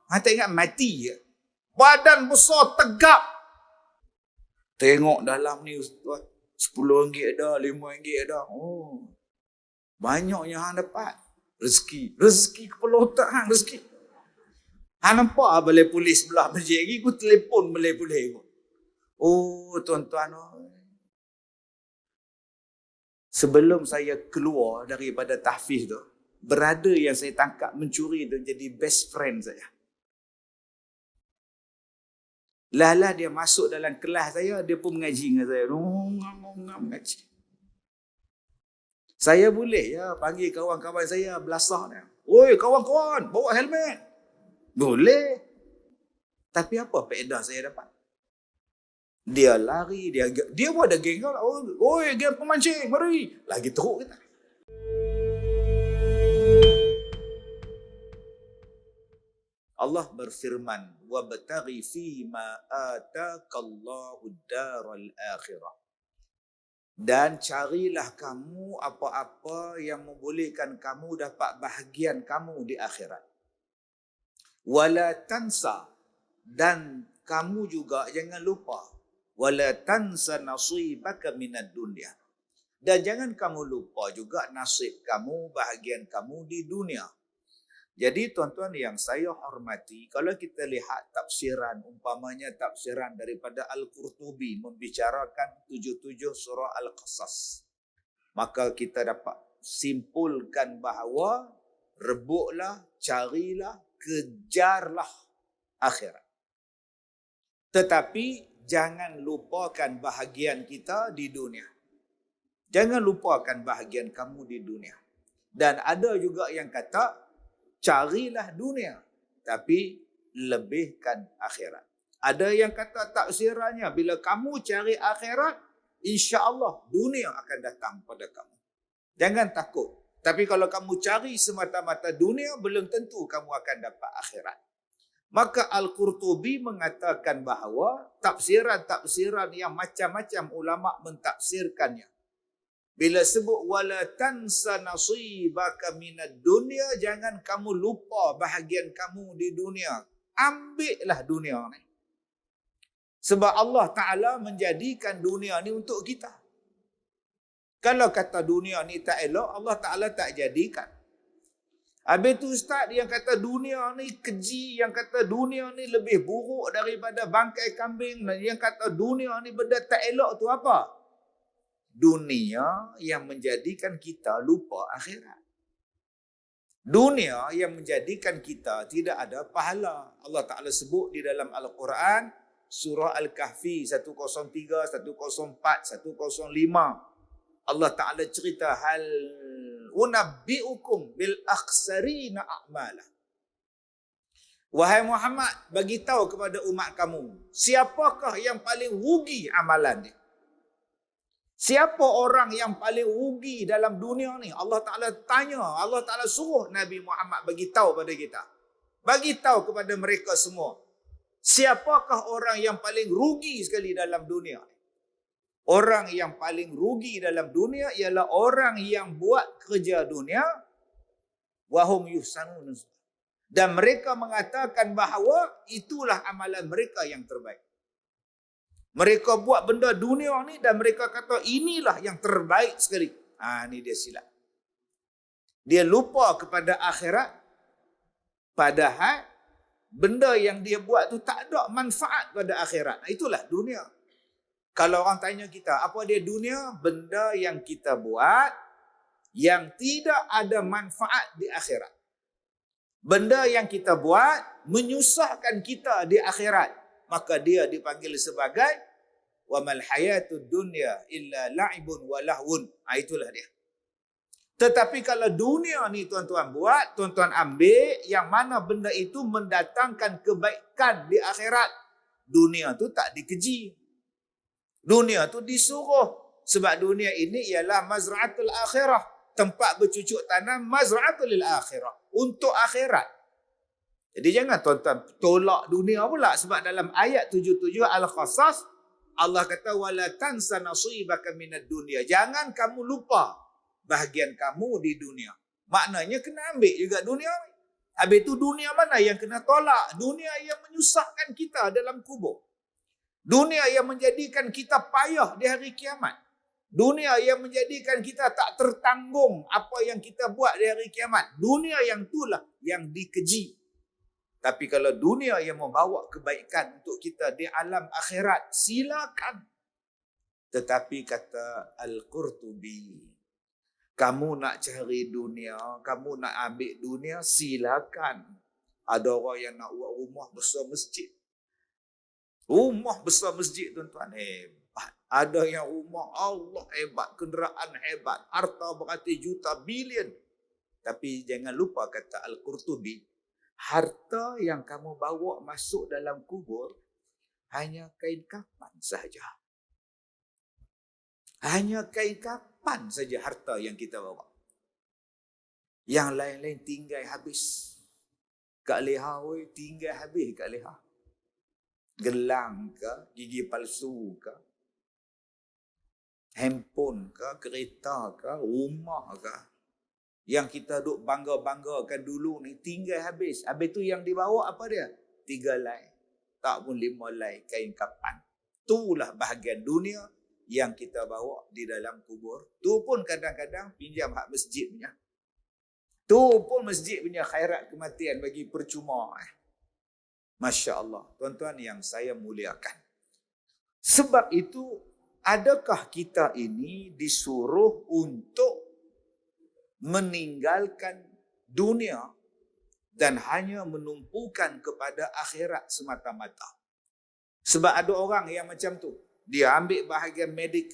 Tak ingat mati je. Badan besar tegap. Tengok dalam ni tuan, RM10 dah, RM5 dah. Oh, banyaknya hang dapat. Rezeki kepala otak hang, rezeki. Hang nampak balai polis belah masjid lagi, aku telefon balai polis aku. Oh, tuan-tuan. Sebelum saya keluar daripada tahfiz tu, berada yang saya tangkap mencuri tu jadi best friend saya. Lah dia masuk dalam kelas saya, dia pun mengaji dengan saya. Mengaji. Saya boleh ya panggil kawan-kawan saya belasah dia. Oi kawan-kawan, bawa helmet. Boleh. Tapi apa faedah saya dapat? Dia lari, dia pun ada geng. Oi, geng pemancing, mari. Lagi teruk kita. Allah berfirman, "Wabtaghi fi ma ataqallahu ad-daral akhirah." Dan carilah kamu apa-apa yang membolehkan kamu dapat bahagian kamu di akhirat. Wala tansa, dan kamu juga jangan lupa, wala tansa nasibaka minad dunya. Dan jangan kamu lupa juga nasib kamu, bahagian kamu di dunia. Jadi tuan-tuan yang saya hormati, kalau kita lihat tafsiran, umpamanya tafsiran daripada Al-Qurtubi membicarakan 77 surah Al-Qasas, maka kita dapat simpulkan bahawa rebutlah, carilah, kejarlah akhirat. Tetapi jangan lupakan bahagian kita di dunia. Jangan lupakan bahagian kamu di dunia. Dan ada juga yang kata, carilah dunia, tapi lebihkan akhirat. Ada yang kata tafsirannya, bila kamu cari akhirat, insya-Allah dunia akan datang pada kamu. Jangan takut. Tapi kalau kamu cari semata-mata dunia, belum tentu kamu akan dapat akhirat. Maka Al-Qurtubi mengatakan bahawa tafsiran-tafsiran yang macam-macam ulama mentafsirkannya. Bila sebut wala tansa nasibaka minad dunya, jangan kamu lupa bahagian kamu di dunia. Ambillah dunia ni. Sebab Allah Ta'ala menjadikan dunia ni untuk kita. Kalau kata dunia ni tak elok, Allah Ta'ala tak jadikan. Habis tu ustaz yang kata dunia ni keji, yang kata dunia ni lebih buruk daripada bangkai kambing, yang kata dunia ni benda tak elok tu apa? Dunia yang menjadikan kita lupa akhirat. Dunia yang menjadikan kita tidak ada pahala. Allah Ta'ala sebut di dalam Al-Quran, surah Al-Kahfi 103, 104, 105. Allah Ta'ala cerita, hal unabbi'ukum bil akhsarina a'mala. Wahai Muhammad, bagi tahu kepada umat kamu, siapakah yang paling rugi amalan dia? Siapa orang yang paling rugi dalam dunia ni? Allah Ta'ala tanya, Allah Ta'ala suruh Nabi Muhammad bagi tahu pada kita. Bagi tahu kepada mereka semua. Siapakah orang yang paling rugi sekali dalam dunia? Orang yang paling rugi dalam dunia ialah orang yang buat kerja dunia wahum yuhsanun. Dan mereka mengatakan bahawa itulah amalan mereka yang terbaik. Mereka buat benda dunia ni dan mereka kata inilah yang terbaik sekali. Ni dia silap. Dia lupa kepada akhirat. Padahal benda yang dia buat tu tak ada manfaat pada akhirat. Itulah dunia. Kalau orang tanya kita, apa dia dunia? Benda yang kita buat yang tidak ada manfaat di akhirat. Benda yang kita buat menyusahkan kita di akhirat. Maka dia dipanggil sebagai wa mal hayatud dunya illa la'ibun wa lahwun. Itulah dia. Tetapi kalau dunia ni tuan-tuan buat, tuan-tuan ambil yang mana benda itu mendatangkan kebaikan di akhirat, dunia tu tak dikeji. Dunia tu disuruh. Sebab dunia ini ialah mazra'atul akhirah, tempat bercucuk tanam mazra'atul lil akhirah, untuk akhirat. Jadi jangan tuan-tuan tolak dunia pula, sebab dalam ayat 77 Al-Qasas Allah kata wala tansa nasibaka minad dunya. Jangan kamu lupa bahagian kamu di dunia. Maknanya kena ambil juga dunia ni. Habis itu dunia mana yang kena tolak? Dunia yang menyusahkan kita dalam kubur. Dunia yang menjadikan kita payah di hari kiamat. Dunia yang menjadikan kita tak tertanggung apa yang kita buat di hari kiamat. Dunia yang itulah yang dikeji. Tapi kalau dunia yang membawa kebaikan untuk kita di alam akhirat, silakan. Tetapi kata Al-Qurtubi, kamu nak cari dunia, kamu nak ambil dunia, silakan. Ada orang yang nak buat rumah besar masjid. Rumah besar masjid, tuan-tuan, hebat. Ada yang rumah Allah hebat, kenderaan hebat, harta beratus juta, bilion. Tapi jangan lupa kata Al-Qurtubi, harta yang kamu bawa masuk dalam kubur hanya kain kafan saja. Hanya kain kafan saja harta yang kita bawa. Yang lain-lain tinggal habis. Kak Leha, tinggal habis Kak Leha. Gelang ke, gigi palsu ke, handphone ke, kereta ke, rumah ke. Yang kita duk bangga-banggakan dulu ni tinggal habis. Habis tu yang dibawa apa dia? 3 lai. Tak pun 5 lai kain kafan. Itulah bahagian dunia yang kita bawa di dalam kubur. Tu pun kadang-kadang pinjam hak masjid punya. Tu pun masjid punya khairat kematian bagi percuma. Masya Allah. Tuan-tuan yang saya muliakan. Sebab itu, adakah kita ini disuruh untuk meninggalkan dunia dan hanya menumpukan kepada akhirat semata-mata? Sebab ada orang yang macam tu. Dia ambil bahagian medik,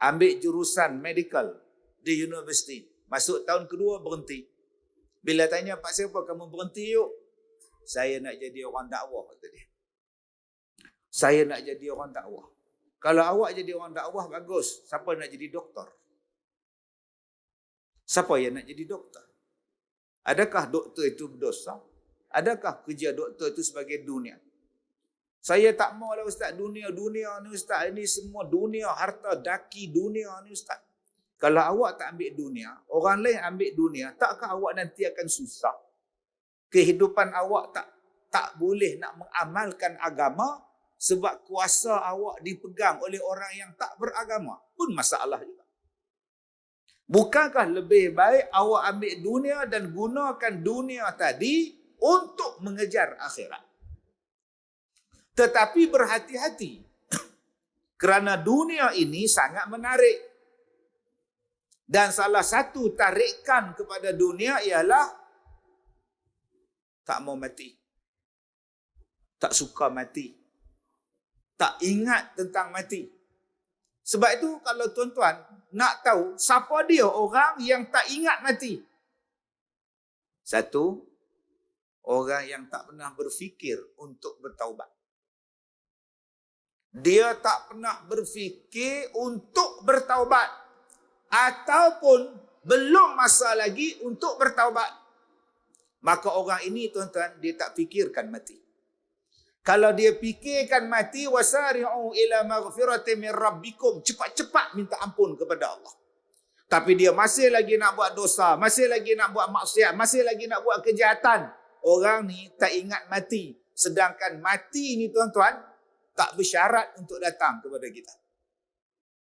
ambil jurusan medical di universiti. Masuk tahun kedua berhenti. Bila tanya, Pak siapa kamu berhenti yuk? Saya nak jadi orang dakwah, kata dia. Saya nak jadi orang dakwah. Kalau awak jadi orang dakwah, bagus. Siapa nak jadi doktor? Siapa yang nak jadi doktor? Adakah doktor itu berdosa? Adakah kerja doktor itu sebagai dunia? Saya tak maulah Ustaz, dunia ni Ustaz, ini semua dunia, harta daki dunia ni Ustaz. Kalau awak tak ambil dunia, orang lain ambil dunia, takkah awak nanti akan susah? Kehidupan awak tak boleh nak mengamalkan agama sebab kuasa awak dipegang oleh orang yang tak beragama. Pun masalah juga. Bukankah lebih baik awak ambil dunia dan gunakan dunia tadi untuk mengejar akhirat? Tetapi berhati-hati. Kerana dunia ini sangat menarik. Dan salah satu tarikan kepada dunia ialah tak mau mati. Tak suka mati. Tak ingat tentang mati. Sebab itu kalau tuan-tuan nak tahu siapa dia orang yang tak ingat mati. Satu, orang yang tak pernah berfikir untuk bertaubat. Dia tak pernah berfikir untuk bertaubat. Ataupun belum masa lagi untuk bertaubat. Maka orang ini tuan-tuan, dia tak fikirkan mati. Kalau dia fikirkan mati, wasari'u ila maghfiratin min rabbikum, cepat-cepat minta ampun kepada Allah. Tapi dia masih lagi nak buat dosa, masih lagi nak buat maksiat, masih lagi nak buat kejahatan. Orang ni tak ingat mati. Sedangkan mati ni tuan-tuan, tak bersyarat untuk datang kepada kita.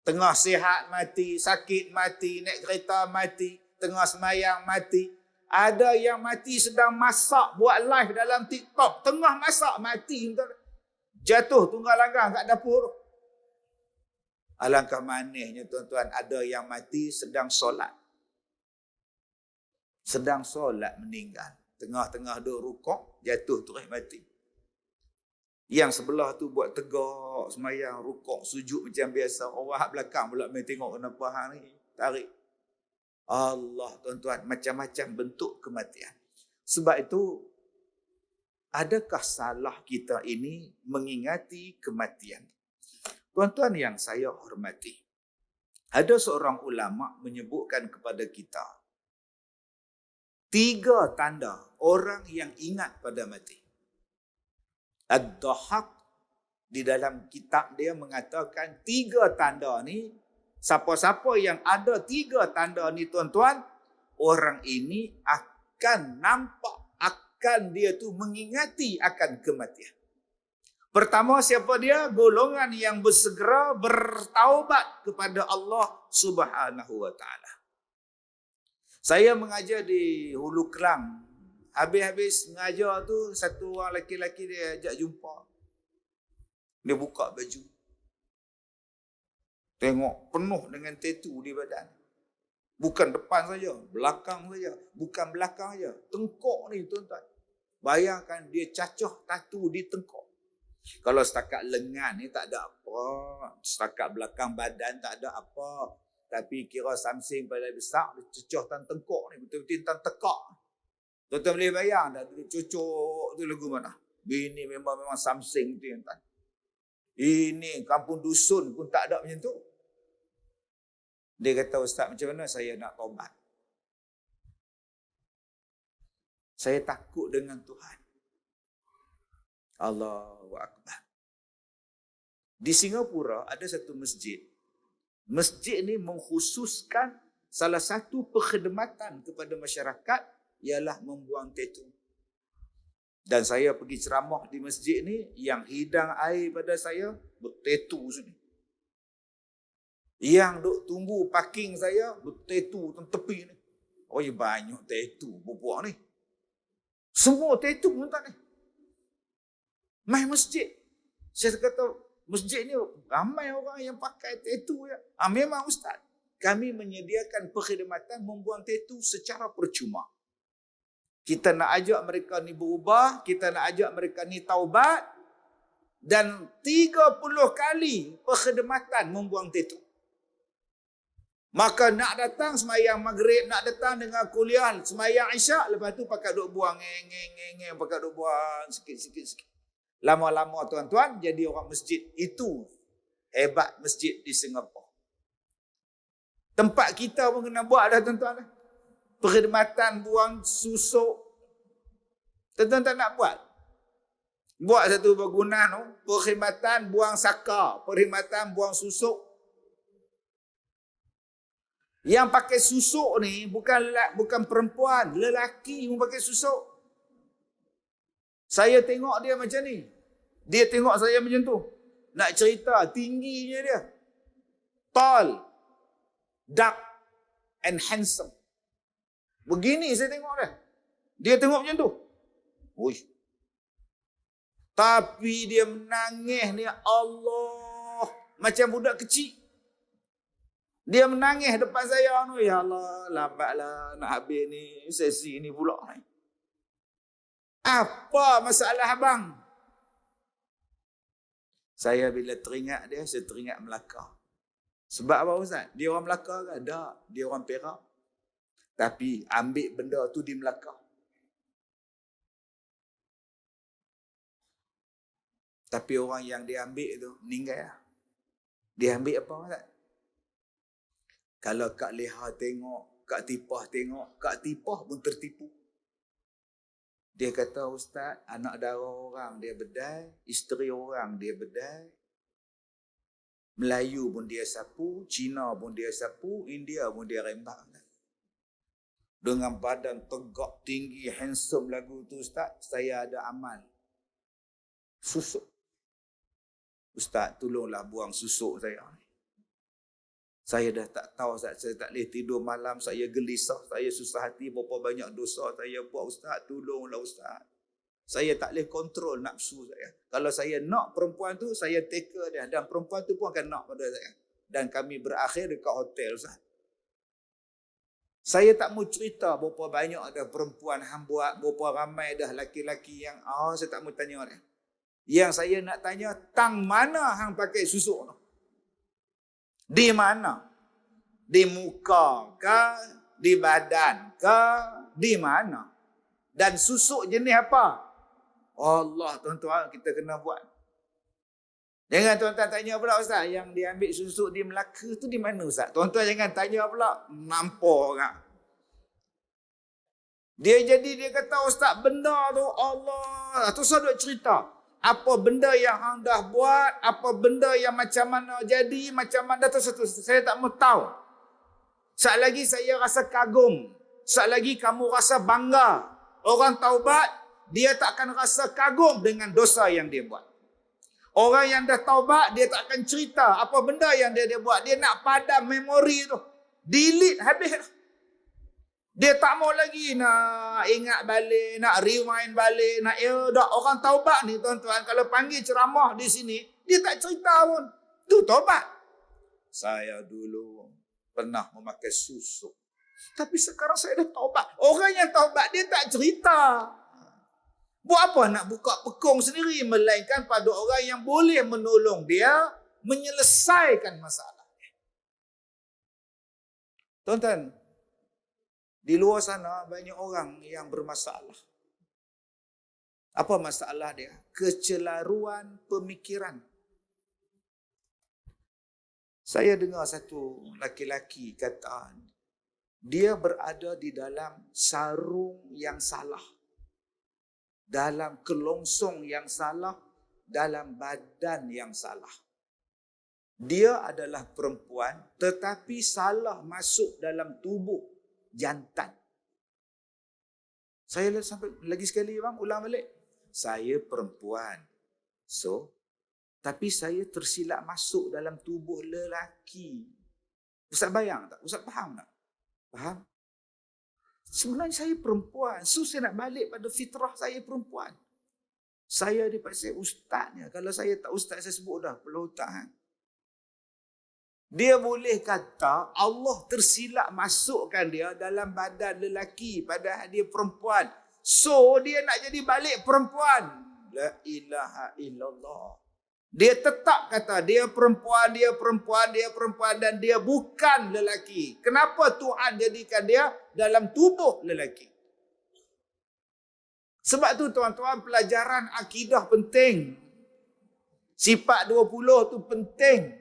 Tengah sihat mati, sakit mati, naik kereta mati, tengah semayang mati. Ada yang mati sedang masak, buat live dalam TikTok. Tengah masak, mati. Jatuh tunggal langgang kat dapur. Alangkah manisnya tuan-tuan, ada yang mati sedang solat. Sedang solat meninggal. Tengah-tengah duk rukuk, jatuh terus mati. Yang sebelah tu buat tegak, semayang, rukuk, sujud macam biasa. Orang belakang pula main tengok kenapa hang ni. Tarik. Allah, tuan-tuan, macam-macam bentuk kematian. Sebab itu, adakah salah kita ini mengingati kematian? Tuan-tuan yang saya hormati, ada seorang ulama menyebutkan kepada kita 3 tanda orang yang ingat pada mati. Ad-Dahhak di dalam kitab dia mengatakan 3 tanda ni, siapa-siapa yang ada 3 tanda ni tuan-tuan, orang ini akan nampak menyebabkan dia tu mengingati akan kematian. Pertama, siapa dia? Golongan yang bersegera bertaubat kepada Allah Subhanahu wa taala. Saya mengajar di Hulu Kelang. Habis-habis mengajar tu, satu orang lelaki-lelaki dia ajak jumpa. Dia buka baju. Tengok penuh dengan tattoo di badan. Bukan depan saja, belakang saja. Bukan belakang saja. Tengkok ni tuan-tuan. Bayangkan dia cacah tattoo di tengkok. Kalau setakat lengan ni tak ada apa. Setakat belakang badan tak ada apa. Tapi kira something paling besar, dia cecah tan tengkok ni. Betul-betul tan tekak. Tuan-tuan boleh bayang dah, dia cucuk tu lagu mana. Bini memang something tu yang tak. Ini kampung dusun pun tak ada macam tu. Dia kata, Ustaz, macam mana saya nak taubat? Saya takut dengan Tuhan. Allahu Akbar. Di Singapura ada satu masjid. Masjid ni mengkhususkan salah satu perkhidmatan kepada masyarakat ialah membuang tattoo. Dan saya pergi ceramah di masjid ni, yang hidang air pada saya bertattoo sini. Yang duk tunggu parking saya bertattoo tepi ni. Oh, banyak tattoo bubuak ni. Semua tattoo tuan ni. Mai masjid. Saya kata, masjid ni ramai orang yang pakai tattoo ya. Memang Ustaz, kami menyediakan perkhidmatan membuang tattoo secara percuma. Kita nak ajak mereka ni berubah, kita nak ajak mereka ni taubat, dan 30 kali perkhidmatan membuang tattoo. Maka nak datang semayang maghrib, nak datang dengan kuliah, semayang isyak, lepas tu pakai duk buang, pakai duk buang sikit-sikit. Lama-lama tuan-tuan jadi orang masjid. Itu hebat masjid di Singapura. Tempat kita pun kena buat dah tuan-tuan. Perkhidmatan buang susuk. Tuan-tuan tak nak buat? Buat satu bangunan tu. Perkhidmatan buang saka. Perkhidmatan buang susuk. Yang pakai susuk ni bukan perempuan. Lelaki pun pakai susuk. Saya tengok dia macam ni. Dia tengok saya macam tu. Nak cerita, tingginya dia. Tall, dark and handsome. Begini saya tengok dia. Dia tengok macam tu. Uish. Tapi dia menangis ni, Allah. Macam budak kecil. Dia menangis depan saya. Ya Allah, lambatlah nak habis ni. Sesi ni pula. Apa masalah abang? Saya bila teringat dia, saya teringat Melaka. Sebab apa Ustaz? Dia orang Melaka ke? Tak. Dia orang Perak. Tapi ambil benda tu di Melaka. Tapi orang yang dia ambil tu meninggal. Dia ambil apa Ustaz? Kalau Kak Leha tengok, Kak Tipah tengok, Kak Tipah pun tertipu. Dia kata, Ustaz, anak dara orang dia bedai, isteri orang dia bedai, Melayu pun dia sapu, Cina pun dia sapu, India pun dia rembak. Dengan badan tegak, tinggi, handsome lagu tu, Ustaz, saya ada amal. Susuk. Ustaz, tolonglah buang susuk saya. Saya dah tak tahu, Ustaz. Saya tak boleh tidur malam. Saya gelisah. Saya susah hati. Berapa banyak dosa saya buat. Ustaz, tolonglah Ustaz. Saya tak boleh kontrol nafsu saya. Kalau saya nak perempuan tu, saya teka dia. Dan perempuan tu pun akan nak pada saya. Dan kami berakhir dekat hotel, Ustaz. Saya tak mau cerita berapa banyak ada perempuan hang buat. Berapa ramai dah laki-laki yang... saya tak mau tanya dia. Yang saya nak tanya, tang mana hang pakai susuk tu? Di mana? Di muka ke? Di badan ke? Di mana? Dan susuk jenis apa? Allah, tuan-tuan, kita kena buat. Jangan tuan-tuan tanya pula, Ustaz, yang dia ambil susuk di Melaka tu di mana, Ustaz? Tuan-tuan jangan tanya pula, nampak kan? Dia kata, Ustaz, benda tu Allah. Tu saya duk cerita. Apa benda yang hang dah buat, apa benda yang macam mana jadi, macam mana tu saya tak mau tahu. Sekali lagi saya rasa kagum. Sekali lagi kamu rasa bangga. Orang taubat, dia tak akan rasa kagum dengan dosa yang dia buat. Orang yang dah taubat, dia tak akan cerita apa benda yang dia buat. Dia nak padam memori tu. Delete habis. Dia tak mau lagi nak ingat balik, nak rewind balik, nak dah orang taubat ni tuan-tuan, kalau panggil ceramah di sini, dia tak cerita pun. Tu taubat. Saya dulu pernah memakai susuk. Tapi sekarang saya dah taubat. Orang yang taubat dia tak cerita. Buat apa nak buka pekung sendiri, melainkan pada orang yang boleh menolong dia menyelesaikan masalah. Tuan-tuan, di luar sana banyak orang yang bermasalah. Apa masalah dia? Kecelaruan pemikiran. Saya dengar satu laki-laki kata, dia berada di dalam sarung yang salah. Dalam kelongsong yang salah, dalam badan yang salah. Dia adalah perempuan tetapi salah masuk dalam tubuh jantan. Saya sampai lagi sekali bang, ulang balik. Saya perempuan. So, tapi saya tersilap masuk dalam tubuh lelaki. Ustaz bayang tak? Ustaz faham tak? Faham? Sebenarnya saya perempuan. So saya nak balik pada fitrah saya perempuan. Saya dipaksa ustaznya. Kalau saya tak ustaz, saya sebut dah pelautan. Dia boleh kata Allah tersilap masukkan dia dalam badan lelaki padahal dia perempuan. So dia nak jadi balik perempuan. La ilaha illallah. Dia tetap kata dia perempuan, dia perempuan, dia perempuan dan dia bukan lelaki. Kenapa Tuhan jadikan dia dalam tubuh lelaki? Sebab tu tuan-tuan, pelajaran akidah penting. Sifat 20 tu penting.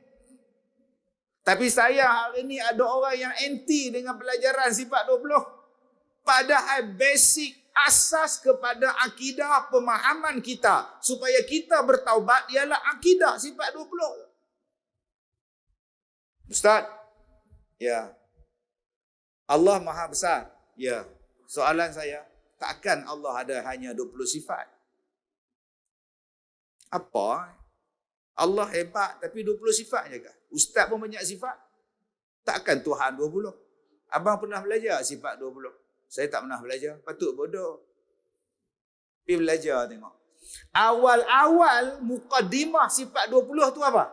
Tapi saya hari ni ada orang yang anti dengan pelajaran sifat 20. Padahal basic asas kepada akidah pemahaman kita supaya kita bertaubat ialah akidah sifat 20. Ustaz? Ya. Allah Maha Besar? Ya. Soalan saya, takkan Allah ada hanya 20 sifat? Apa? Allah hebat tapi 20 sifat je kah? Ustaz pun banyak sifat. Takkan Tuhan 20? Abang pernah belajar sifat 20? Saya tak pernah belajar. Patut bodoh. Pergi belajar tengok. Awal-awal muqaddimah sifat 20 tu apa?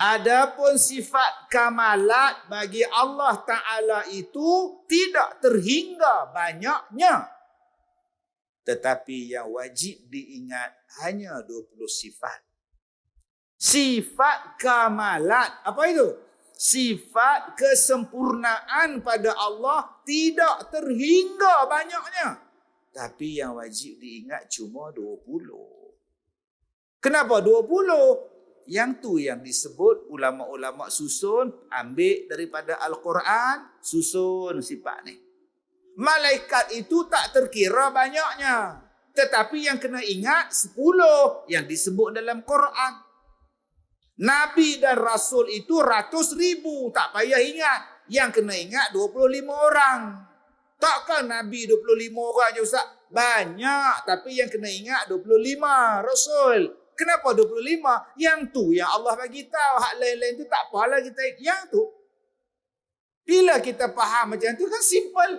Adapun sifat kamalat bagi Allah Ta'ala itu tidak terhingga banyaknya. Tetapi yang wajib diingat hanya 20 sifat. Sifat kamalat. Apa itu? Sifat kesempurnaan pada Allah tidak terhingga banyaknya. Tapi yang wajib diingat cuma 20. Kenapa 20? Yang tu yang disebut ulama-ulama susun, ambil daripada Al-Quran, susun sifat ni. Malaikat itu tak terkira banyaknya. Tetapi yang kena ingat 10 yang disebut dalam Quran. Nabi dan Rasul itu ratus ribu. Tak payah ingat. Yang kena ingat 25 orang. Takkan Nabi 25 orang je Ustaz? Banyak. Tapi yang kena ingat 25 Rasul. Kenapa 25? Yang tu yang Allah bagi tahu. Hak lain-lain tu tak apalah kita ingat. Yang tu. Bila kita faham macam tu kan simple.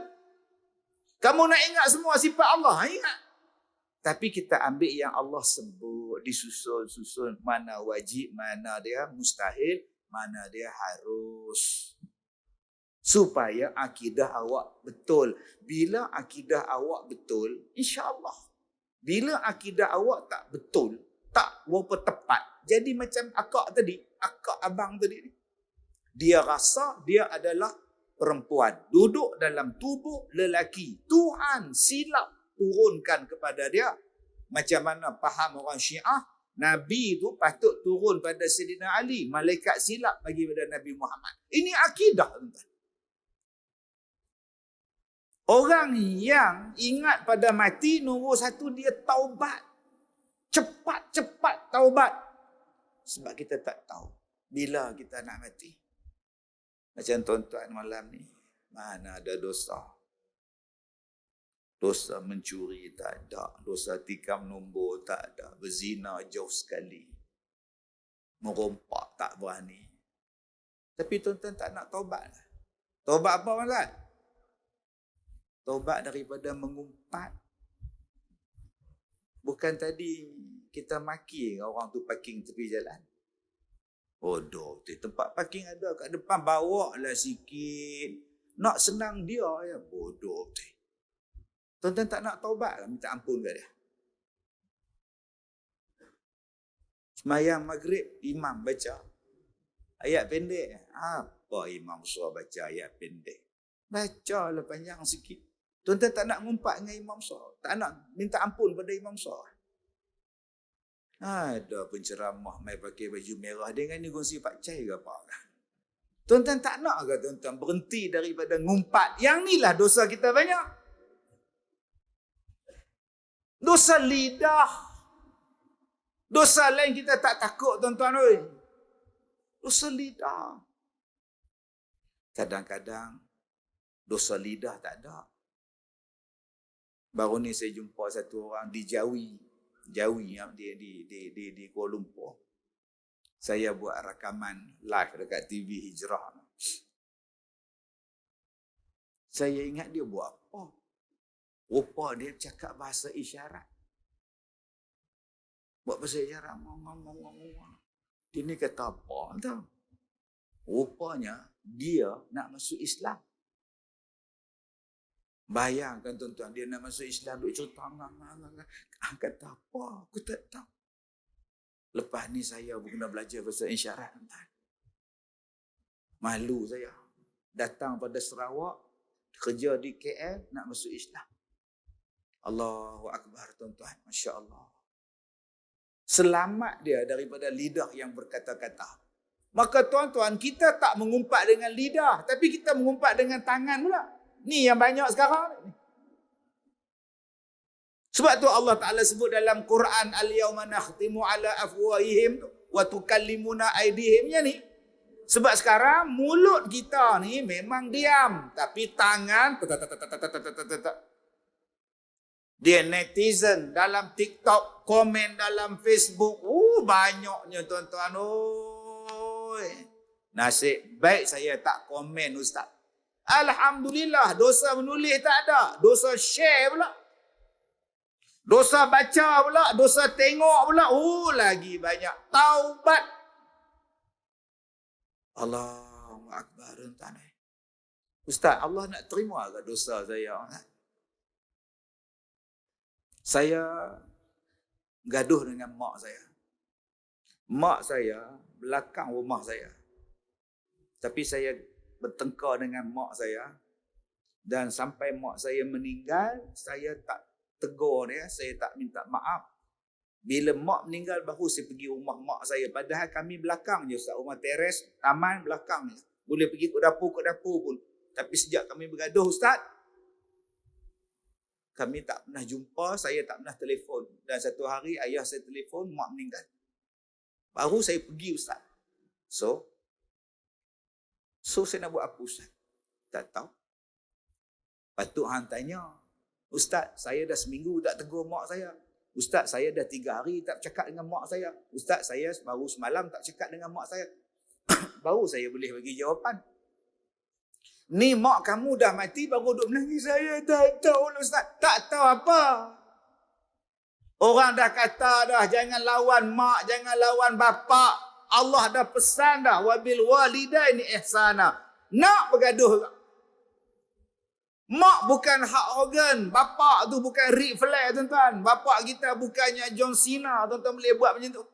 Kamu nak ingat semua sifat Allah. Ingat. Tapi kita ambil yang Allah sebut, disusun-susun, mana wajib, mana dia mustahil, mana dia harus. Supaya akidah awak betul. Bila akidah awak betul, insya-Allah. Bila akidah awak tak betul, tak berapa tepat, jadi macam akak tadi, akak abang tadi ni. Dia rasa dia adalah perempuan, duduk dalam tubuh lelaki. Tuhan silap turunkan kepada dia. Macam mana faham orang Syiah, Nabi itu patut turun pada Sayyidina Ali. Malaikat silap bagi pada Nabi Muhammad. Ini akidah. Orang yang ingat pada mati, nombor satu dia taubat. Cepat-cepat taubat. Sebab kita tak tahu bila kita nak mati. Macam tuan-tuan malam ni, mana ada dosa. Dosa mencuri tak ada. Dosa tikam nombor tak ada. Berzina jauh sekali. Merompak tak berani. Tapi tuan-tuan tak nak taubat. Taubat apa Ustaz? Taubat daripada mengumpat. Bukan tadi kita maki orang tu parking tepi jalan. Bodoh, tempat parking ada kat depan, bawa lah sikit. Nak senang dia ya, bodoh. Tuan-tuan tak nak taubat, minta ampun kat dia. Semayang maghrib, imam baca ayat pendek. Apa imam suruh baca ayat pendek? Baca lah panjang sikit. Tuan-tuan tak nak ngumpat dengan imam suruh. Tak nak minta ampun pada imam suruh. Ada penceramah mai pakai baju merah. Dia dengan ni kongsi Pak Cai ke apa? Tuan-tuan tak nak ke tuan-tuan berhenti daripada ngumpat? Yang ni lah dosa kita banyak. Dosa lidah. Dosa lain kita tak takut tuan-tuan. Dosa lidah. Kadang-kadang dosa lidah tak ada. Baru ni saya jumpa satu orang di Jawi di Kuala Lumpur. Saya buat rakaman live dekat TV Hijrah. Saya ingat dia buat apa? Rupa dia cakap bahasa isyarat. Buat bahasa isyarat. Dia ni kata apa tahu? Rupanya dia nak masuk Islam. Bayangkan tuan-tuan, dia nak masuk Islam, duk cerita kata apa, aku tak tahu. Lepas ni saya kena belajar bahasa isyarat. Malu saya. Datang pada Sarawak, kerja di KL, nak masuk Islam. Allahu Akbar tuan-tuan, Masya Allah. Selamat dia daripada lidah yang berkata-kata. Maka tuan-tuan, kita tak mengumpat dengan lidah, tapi kita mengumpat dengan tangan pula. Ni yang banyak sekarang. Sebab tu Allah Ta'ala sebut dalam Quran, Al-yawma nakhtimu ala afwahihim wa tukallimuna aydihim. Ya ni. Sebab sekarang mulut kita ni memang diam. Tapi tangan, dia netizen dalam TikTok, komen dalam Facebook. Banyaknya tuan-tuan. Nasib baik saya tak komen Ustaz. Alhamdulillah, dosa menulis tak ada. Dosa share pula. Dosa baca pula. Dosa tengok pula. Lagi banyak. Taubat. Allahu Akbar. Ustaz, Allah nak terima ke dosa saya? Saya gaduh dengan mak saya. Mak saya belakang rumah saya. Tapi saya bertengkar dengan mak saya, dan sampai mak saya meninggal, saya tak tegur dia, saya tak minta maaf. Bila mak meninggal baru saya pergi rumah mak saya, padahal kami belakang je Ustaz, rumah teres, taman belakang je. Boleh pergi ke dapur pun. Tapi sejak kami bergaduh Ustaz, kami tak pernah jumpa, saya tak pernah telefon. Dan satu hari ayah saya telefon, mak meninggal. Baru saya pergi Ustaz. So saya nak buat apa Ustaz? Tak tahu. Patut hang tanya. Ustaz, saya dah seminggu tak tegur mak saya. Ustaz, saya dah 3 hari tak cakap dengan mak saya. Ustaz, saya baru semalam tak cakap dengan mak saya. Baru saya boleh bagi jawapan. Ni mak kamu dah mati baru duk menangis. Saya tak tahu Ustaz. Tak tahu apa. Orang dah kata dah, jangan lawan mak, jangan lawan bapak. Allah dah pesan dah, wabil walidaini ihsana. Nak bergaduh. Mak bukan Hulk Hogan, bapak tu bukan Ric Flair tuan-tuan. Bapak kita bukannya John Cena, tuan-tuan boleh buat macam tu.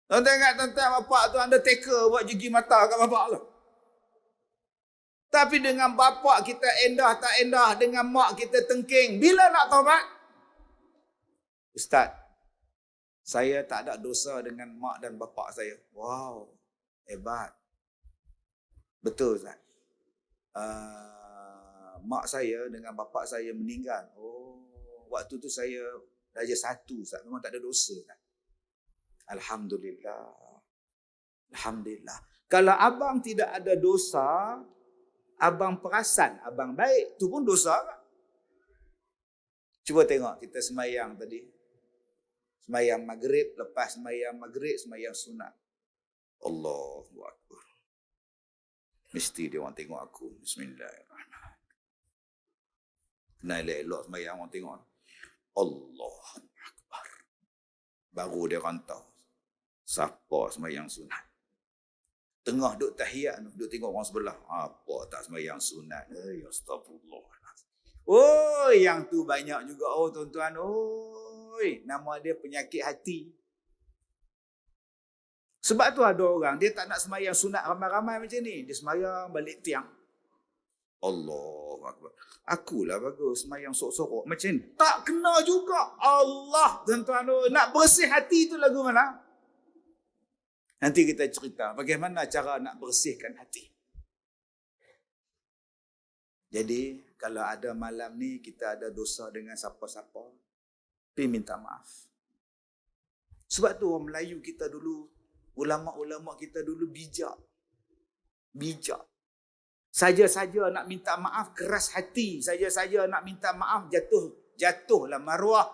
Tuan-tuan ingat tuan-tuan, bapak tu Undertaker buat gigi mata kat bapak tu. Tapi dengan bapak kita endah tak endah, dengan mak kita tengking. Bila nak taubat? Ustaz, saya tak ada dosa dengan mak dan bapak saya. Wow, hebat. Betul Ustaz. Mak saya dengan bapak saya meninggal. Waktu tu saya darjah 1 Ustaz. Memang tak ada dosa Ustaz. Alhamdulillah. Alhamdulillah. Kalau abang tidak ada dosa, abang perasan abang baik, tu pun dosa kan? Cuba tengok kita semayang tadi. Semayang maghrib, lepas semayang maghrib, semayang sunat. Allahu Akbar. Mesti dia orang tengok aku. Bismillahirrahmanirrahim. Kena elok-elok semayang orang tengok. Allahu Akbar. Baru dia akan tahu siapa semayang sunat. Tengah duk tahiyat, duk tengok orang sebelah. Apa tak semayang sunat? Astagfirullah. Oh, yang tu banyak juga. Oh, tuan-tuan. Oh, nama dia penyakit hati. Sebab tu ada orang, dia tak nak semayang sunat ramai-ramai macam ni. Dia semayang balik tiang. Allahu Akbar. Akulah bagus semayang sorok-sorok macam ni. Tak kena juga. Allah, tuan-tuan. Nak bersih hati tu lagu mana? Nanti kita cerita bagaimana cara nak bersihkan hati. Jadi, kalau ada malam ni kita ada dosa dengan siapa-siapa, pergi minta maaf. Sebab tu orang Melayu kita dulu, ulama-ulama kita dulu bijak. Bijak. Saja-saja nak minta maaf keras hati, saja-saja nak minta maaf jatuhlah maruah.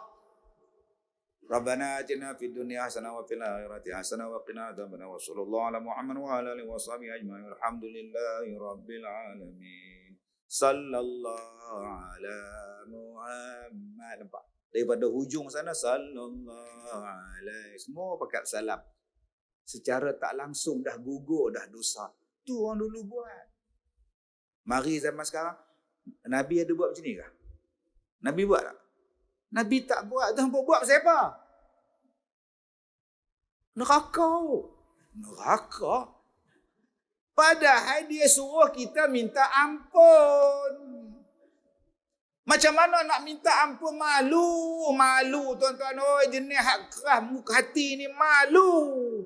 Rabbana atina fid dunya hasanah wa fil akhirati hasanah wa qina adzabannar. Wassallallahu ala Muhammad wa ala alihi washabihi ajma'in. Alhamdulillahi rabbil alamin. Sallallahu ala Muhammad. Nampak? Daripada hujung sana sallallahu alaihi. Semua pakai salam. Secara tak langsung dah gugur dah dosa. Tu orang dulu buat. Mari zaman sekarang, Nabi ada buat macam ni kah? Nabi buat tak? Nabi tak buat. Dah buat siapa? Neraka. Neraka. Padahal dia suruh kita minta ampun. Macam mana nak minta ampun? Malu. Malu, tuan-tuan. Oh, jenis hak keras muka hati ni malu.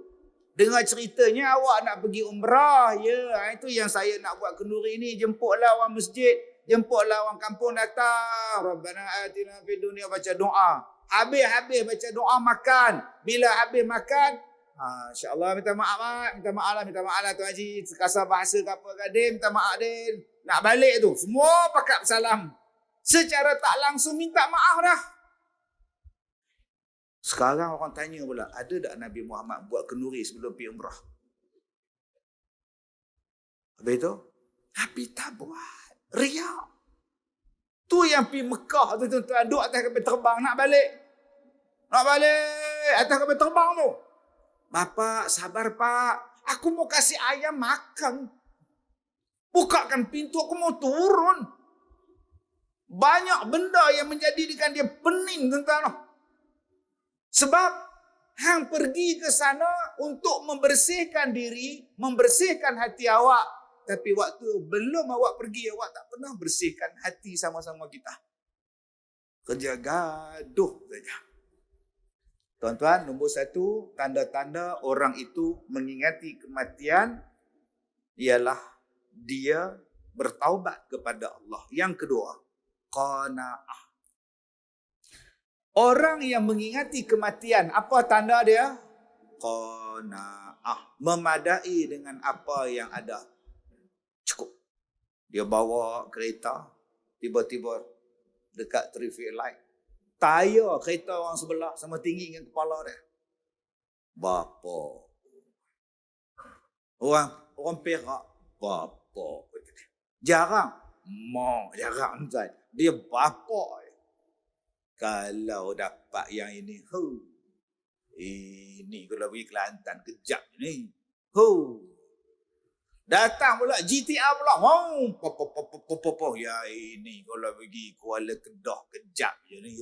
Dengar ceritanya awak nak pergi umrah. Ya, itu yang saya nak buat kenduri ni. Jemputlah orang masjid. Jemputlah orang kampung datang. Rabbana atina fid dunya, baca doa. Habis-habis baca doa makan. Bila habis makan, insya-Allah minta maaf lah Tuan Haji. Sekasar bahasa ke apa ke Din, minta maaf Din. Nak balik tu, semua pakat salam. Secara tak langsung minta maaf dah. Sekarang orang tanya pula, ada tak Nabi Muhammad buat kenduri sebelum pergi umrah? Habis itu, Nabi tak buat. Riak. Tu yang pergi Mekah tu, tuan-tuan, duduk atas kapal terbang, nak balik. Atas kapal terbang tu. Bapak, sabar Pak. Aku mau kasih ayam makan. Bukakan pintu, aku mau turun. Banyak benda yang menjadikan dia pening, tuan-tuan. Sebab hang pergi ke sana untuk membersihkan diri, membersihkan hati awak. Tapi waktu belum awak pergi, awak tak pernah bersihkan hati sama-sama kita. Kerja gaduh saja. Tuan-tuan, nombor satu, tanda-tanda orang itu mengingati kematian ialah dia bertaubat kepada Allah. Yang kedua, qanaah. Orang yang mengingati kematian, apa tanda dia? Qanaah. Memadai dengan apa yang ada. Cukup. Dia bawa kereta, tiba-tiba dekat traffic light. Tayar kereta orang sebelah sama tinggi dengan kepala dia. Bapa. Orang Perak. Bapa. Jarang. Jarang. Dia bapa. Kalau dapat yang ini, ini kalau pergi Kelantan kejap ni. Datang pula GTR pula. Ya ini kalau pergi Kuala Kedah kejap je ni.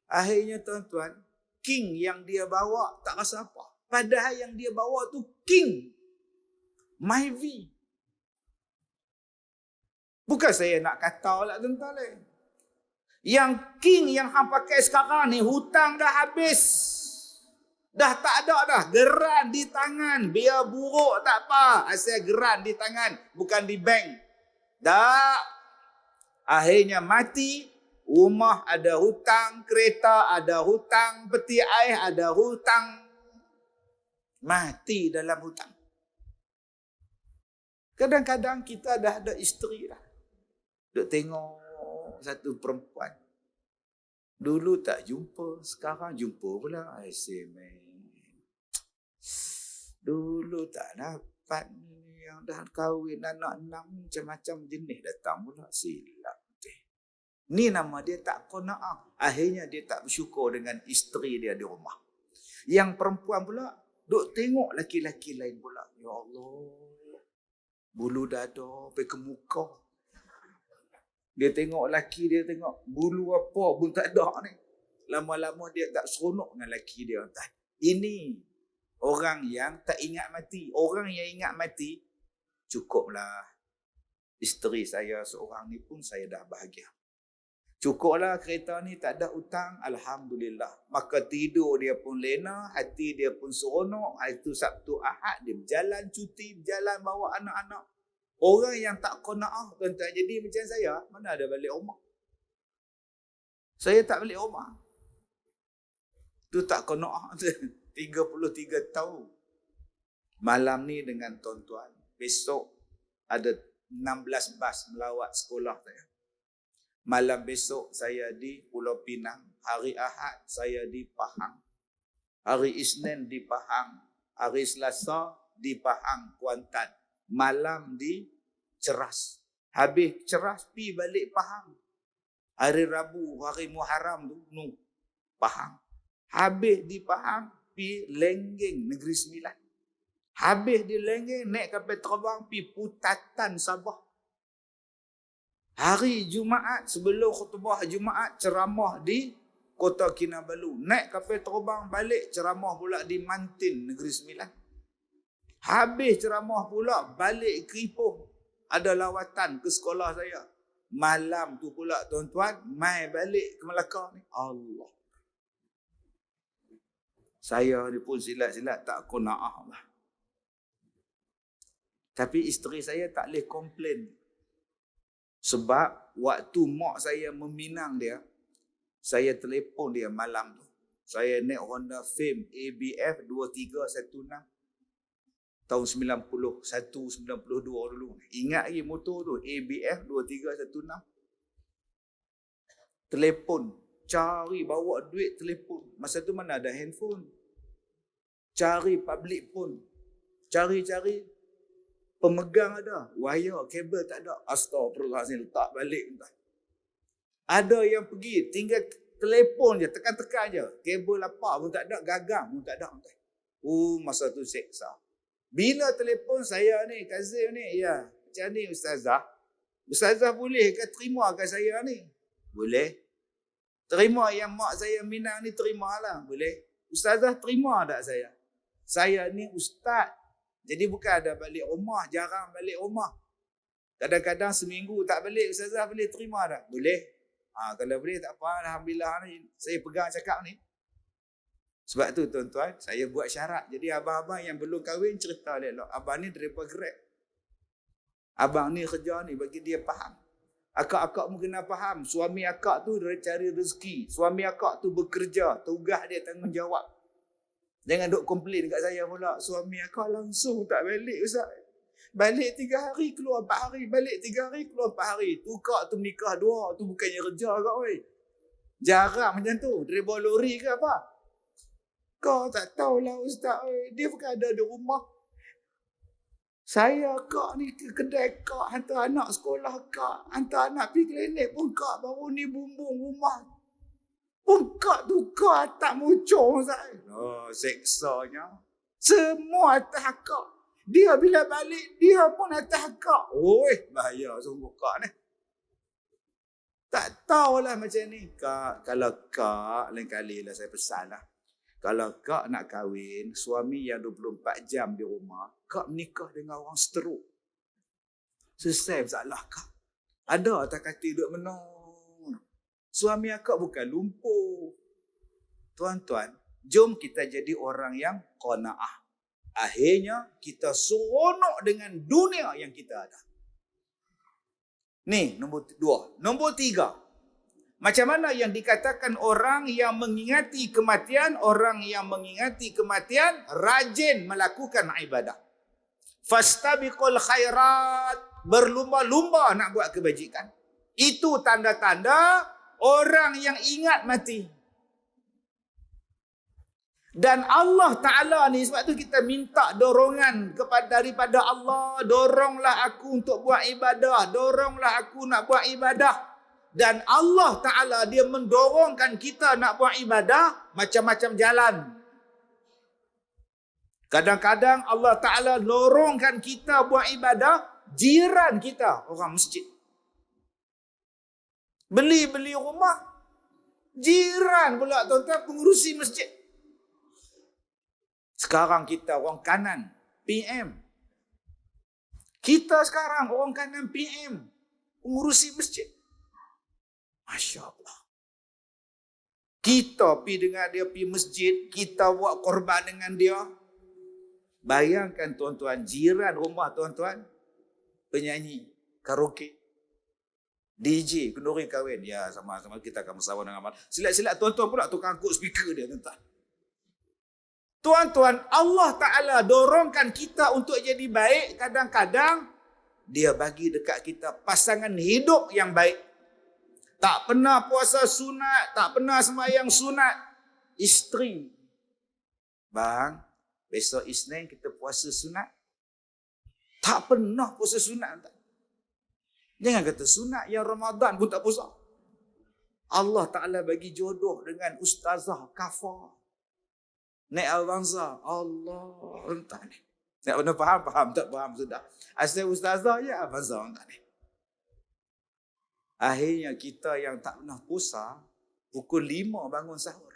Akhirnya tuan-tuan, king yang dia bawa tak rasa apa. Padahal yang dia bawa tu king. Myvi. Bukan saya nak kata lah tuan-tuan. Yang king yang hang pakai sekarang ni, hutang dah habis. Dah tak ada dah. Geran di tangan. Biar buruk tak apa. Asal geran di tangan. Bukan di bank. Dah. Akhirnya mati. Rumah ada hutang. Kereta ada hutang. Peti air ada hutang. Mati dalam hutang. Kadang-kadang kita dah ada isteri dah. Duk tengok tengok satu perempuan. Dulu tak jumpa, sekarang jumpa pula. I say, man. Dulu tak dapat ni, yang dah kahwin anak 6 macam-macam jenis datang pula. Silap. Ni nama dia tak qanaah. Akhirnya dia tak bersyukur dengan isteri dia di rumah. Yang perempuan pula duk tengok laki-laki lain pula. Ya Allah. Bulu dada sampai ke muka. Dia tengok laki dia, tengok bulu apa pun tak ada ni. Lama-lama dia tak seronok dengan laki dia. Ini orang yang tak ingat mati. Orang yang ingat mati, cukuplah. Isteri saya seorang ni pun saya dah bahagia. Cukuplah kereta ni tak ada hutang, alhamdulillah. Maka tidur dia pun lena, hati dia pun seronok. Hari tu Sabtu Ahad dia berjalan cuti, berjalan bawa anak-anak. Orang yang tak qanaah, tuan-tuan, jadi macam saya, mana ada balik rumah. Saya tak balik rumah. Tu tak qanaah. 33 tahun. Malam ni dengan tuan-tuan, besok ada 16 bas melawat sekolah saya. Malam besok saya di Pulau Pinang. Hari Ahad saya di Pahang. Hari Isnin di Pahang. Hari Selasa di Pahang, Kuantan. Malam di Ceras. Habis Ceras, pi balik Pahang. Hari Rabu, hari Muharram tu, Pahang. Habis di Pahang, pi Lenggeng, Negeri Sembilan. Habis di Lenggeng, naik kapal terbang, pi Putatan, Sabah. Hari Jumaat, sebelum khutbah Jumaat, ceramah di Kota Kinabalu. Naik kapal terbang balik, ceramah pula di Mantin, Negeri Sembilan. Habis ceramah pula, balik ke Ipoh. Ada lawatan ke sekolah saya. Malam tu pula, tuan-tuan, mai balik ke Melaka ni. Allah. Saya ni pun silat-silat tak qanaah lah. Tapi isteri saya tak boleh komplain. Sebab waktu mak saya meminang dia, saya telefon dia malam tu. Saya naik Honda Fame ABF 2316 tahun 91, 92 dulu. Ingat lagi motor tu, ABF 2316. Telefon, cari bawa duit telefon. Masa tu mana ada handphone. Cari public phone. Cari-cari. Pemegang ada, wire, kabel tak ada. Astagfirullahaladzim, letak balik. Ada yang pergi, tinggal telefon je, tekan-tekan je. Kabel apa pun tak ada, gagang pun tak ada. Masa tu seksa. Bila telefon saya ni, Kazim ni, ya, macam ni Ustazah. Ustazah boleh ke terima ke saya ni? Boleh. Terima yang mak saya minang ni, terimalah. Boleh. Ustazah terima tak saya? Saya ni ustaz. Jadi bukan ada balik rumah, jarang balik rumah. Kadang-kadang seminggu tak balik, Ustazah boleh terima tak? Boleh. Kalau boleh tak apa, alhamdulillah ni saya pegang cakap ni. Sebab tu tuan-tuan, saya buat syarat. Jadi abang-abang yang belum kahwin cerita elok. Abang ni daripada Grab. Abang ni kerja ni bagi dia faham. Akak-akak pun kena faham. Suami akak tu dia cari rezeki. Suami akak tu bekerja, tugas dia tanggungjawab. Jangan duk komplain dekat saya pula. Suami akak langsung tak balik Ustaz. Balik 3 hari, keluar 4 hari. Balik 3 hari, keluar 4 hari. Tu kak tu nikah 2. Tu bukannya kerja kak oi. Jarang macam tu. Driver lori ke apa? Kau tak tahulah Ustaz oi. Dia bukan ada di rumah. Saya kak ni ke kedai kak. Hantar anak sekolah kak. Hantar anak pergi klinik pun kak. Baru ni bumbung rumah. Pungkak tu kau tak muncul Ustaz. Seksanya. Semua atas kak. Dia bila balik, dia pun atas kak. Bahaya sungguh kak ni. Tak tahulah macam ni. Kak, kalau kak, lain kali lah saya pesan lah. Kalau kak nak kahwin, suami yang 24 jam di rumah, kak menikah dengan orang stroke. Selesai masalah kak. Ada tak kata duduk menang. Suami akak bukan lumpuh. Tuan-tuan, jom kita jadi orang yang qanaah. Akhirnya, kita seronok dengan dunia yang kita ada. Ni, nombor 2. Nombor 3. Macam mana yang dikatakan orang yang mengingati kematian? Orang yang mengingati kematian, rajin melakukan ibadah. Fastabiqul khairat. Berlumba-lumba nak buat kebajikan. Itu tanda-tanda orang yang ingat mati. Dan Allah Ta'ala ni, sebab tu kita minta dorongan daripada Allah. Doronglah aku untuk buat ibadah. Doronglah aku nak buat ibadah. Dan Allah Ta'ala dia mendorongkan kita nak buat ibadah macam-macam jalan. Kadang-kadang Allah Ta'ala dorongkan kita buat ibadah jiran kita, orang masjid. Beli rumah, jiran pula tuan-tuan pengurusi masjid. Sekarang kita orang kanan, PM. Kita sekarang orang kanan PM, pengurusi masjid. Masya Allah. Kita pergi dengan dia pergi masjid, kita buat korban dengan dia. Bayangkan tuan-tuan, jiran rumah tuan-tuan, penyanyi, karaoke, DJ, kenduri kahwin. Ya, sama-sama kita akan bersama dengan amal. Silat-silat tuan-tuan pula tukang angkut speaker dia, tuan-tuan. Tuan-tuan, Allah Ta'ala dorongkan kita untuk jadi baik. Kadang-kadang, dia bagi dekat kita pasangan hidup yang baik. Tak pernah puasa sunat, tak pernah sembahyang sunat. Isteri. Bang, besok Isnin kita puasa sunat. Tak pernah puasa sunat. Jangan kata sunat yang Ramadan pun tak puasa. Allah Ta'ala bagi jodoh dengan ustazah kafar. Naik Al-Banza. Allah. Entah ni. Tak pernah faham, tak faham sudah. Asal ustazah je Al-Banza. Entah ni. Akhirnya kita yang tak pernah puasa, pukul 5 bangun sahur.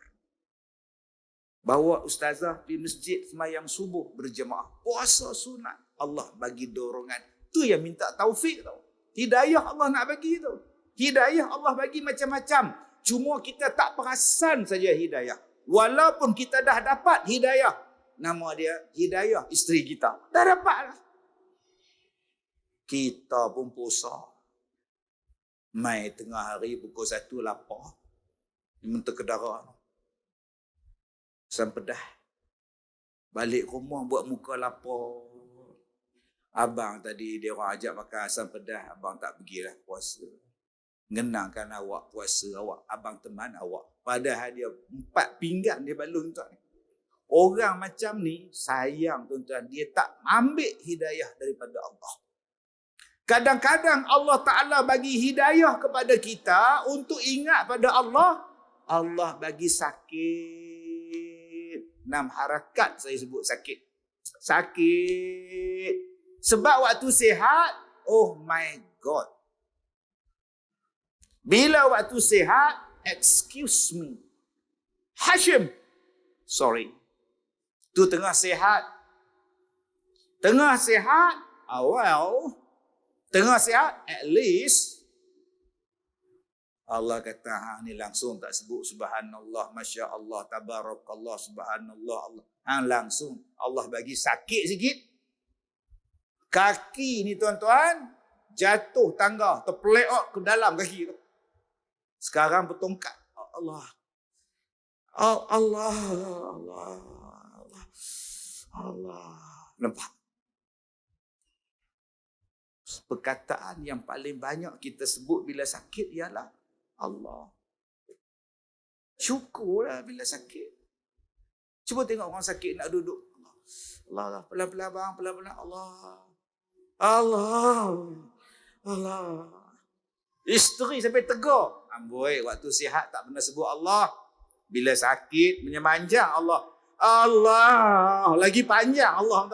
Bawa ustazah pergi masjid sembahyang subuh berjemaah. Puasa sunat. Allah bagi dorongan. Tu yang minta taufik tau. Hidayah Allah nak bagi tu. Hidayah Allah bagi macam-macam. Cuma kita tak perasan saja hidayah. Walaupun kita dah dapat hidayah. Nama dia hidayah isteri kita. Dah dapat lah. Kita pun puasa. Mai tengah hari pukul 1 lapar. Minta ke darah. Asam pedas. Balik rumah buat muka lapar. Abang tadi dia orang ajak makan asam pedas, abang tak pergilah puasa. Ngenangkan awak puasa awak, abang teman awak. Padahal dia 4 pinggan dia balun tuan. Orang macam ni sayang tuan-tuan, dia tak ambil hidayah daripada Allah. Kadang-kadang Allah Ta'ala bagi hidayah kepada kita untuk ingat pada Allah. Allah bagi sakit. 6 harakat saya sebut sakit. Sakit. Sebab waktu sihat, oh my God. Bila waktu sihat, excuse me. Hashim. Sorry. Tu tengah sihat. Tengah sihat, well, tengah sihat, at least. Allah kata, ni langsung tak sebut subhanallah, masya Allah, tabarakallah, subhanallah, Allah. Langsung Allah bagi sakit sikit. Kaki ni tuan-tuan, jatuh tangga, terpeleok ke dalam kaki tu. Sekarang bertongkat. Allah. Allah. Nampak? Perkataan yang paling banyak kita sebut bila sakit ialah Allah. Syukurlah bila sakit. Cuba tengok orang sakit nak duduk. Allah, pelan-pelan bang, pelan-pelan. Allah. Isteri sampai tegur. Amboi, waktu sihat tak pernah sebut Allah. Bila sakit, menyemanjang Allah. Allah. Lagi panjang Allah.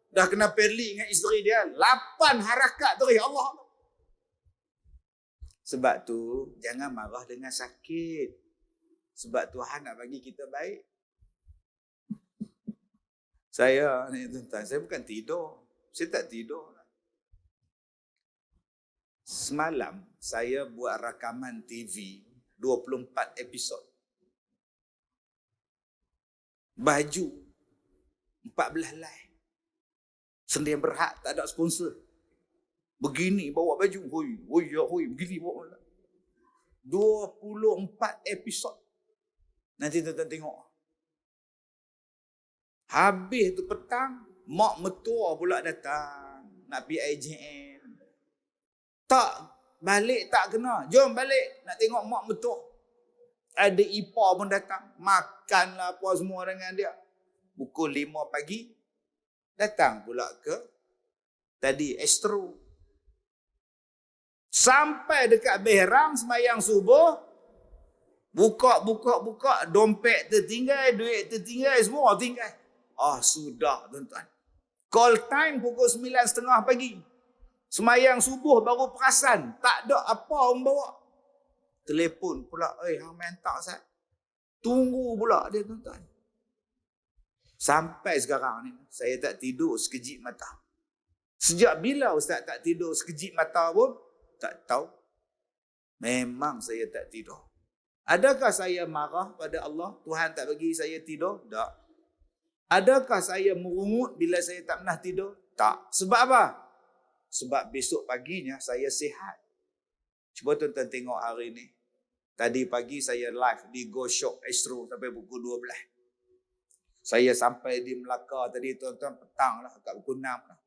Dah kena perli dengan isteri dia. 8 harakat tu Allah. Sebab tu, jangan marah dengan sakit. Sebab Tuhan nak bagi kita baik. Saya ni tuan-tuan, saya bukan tidur. Saya tak tidur. Semalam saya buat rakaman TV 24 episod. Baju 14 helai. Sendiri berhak, tak ada sponsor. Begini bawa baju. Hoi, begini bawa. 24 episod. Nanti tuan-tuan tengok. Habis tu petang, mak mertua pula datang nak pergi IJN. Tak Balik tak kena. Jom balik. Nak tengok mak betul. Ada ipar pun datang. Makanlah apa semua dengan dia. Pukul 5 pagi. Datang pula ke tadi Astro. Sampai dekat Berang sembahyang subuh. Buka. Dompet tertinggal. Duit tertinggal. Semua tinggal. Sudah tuan-tuan. Call time pukul 9.30 pagi. Semayang subuh baru perasan. Tak ada apa orang bawa. Telefon pula. Hang mentak Ustaz. Tunggu pula dia tuan-tuan. Sampai sekarang ni. Saya tak tidur sekejip mata. Sejak bila Ustaz tak tidur sekejip mata pun? Tak tahu. Memang saya tak tidur. Adakah saya marah pada Allah? Tuhan tak bagi saya tidur? Tak. Adakah saya merungut bila saya tak pernah tidur? Tak. Sebab apa? Sebab besok paginya saya sihat. Cuba tuan-tuan tengok hari ni. Tadi pagi saya live di Go Shop Astro sampai pukul 12. Saya sampai di Melaka tadi tuan-tuan petang lah. Kat pukul 6 lah.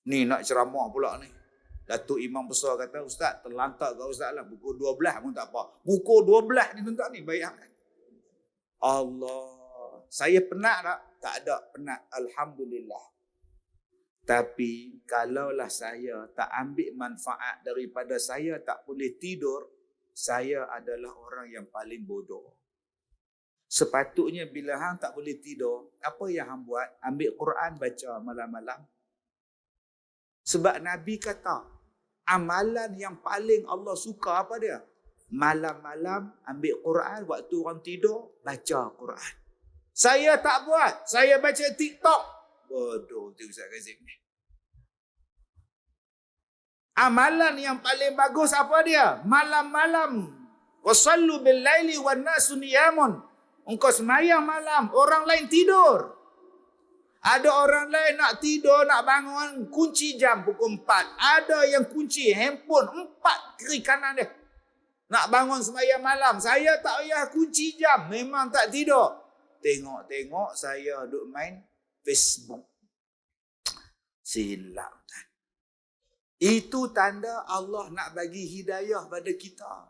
Ni nak ceramah pula ni. Datuk Imam Besar kata, Ustaz terlantak ke Ustaz lah. Pukul 12 pun tak apa. Pukul 12 ni tuan-tuan ni bayangkan. Allah. Saya penat tak? Tak ada penat. Alhamdulillah. Tapi kalaulah saya tak ambil manfaat daripada saya tak boleh tidur, saya adalah orang yang paling bodoh. Sepatutnya bila hang tak boleh tidur, apa yang hang buat? Ambil Quran baca malam-malam. Sebab Nabi kata, amalan yang paling Allah suka apa dia? Malam-malam ambil Quran, waktu orang tidur, baca Quran. Saya tak buat. Saya baca TikTok. Bodoh tu Ustaz Kazim ni. Amalan yang paling bagus apa dia? Malam-malam. Wasallu bil laili wan nasu niyamun. Engkau semayang malam, orang lain tidur. Ada orang lain nak tidur, nak bangun, kunci jam pukul 4. Ada yang kunci handphone 4 kiri kanan dia. Nak bangun semayang malam. Saya tak payah kunci jam, memang tak tidur. Tengok-tengok saya duk main Facebook. Silap. Itu tanda Allah nak bagi hidayah pada kita.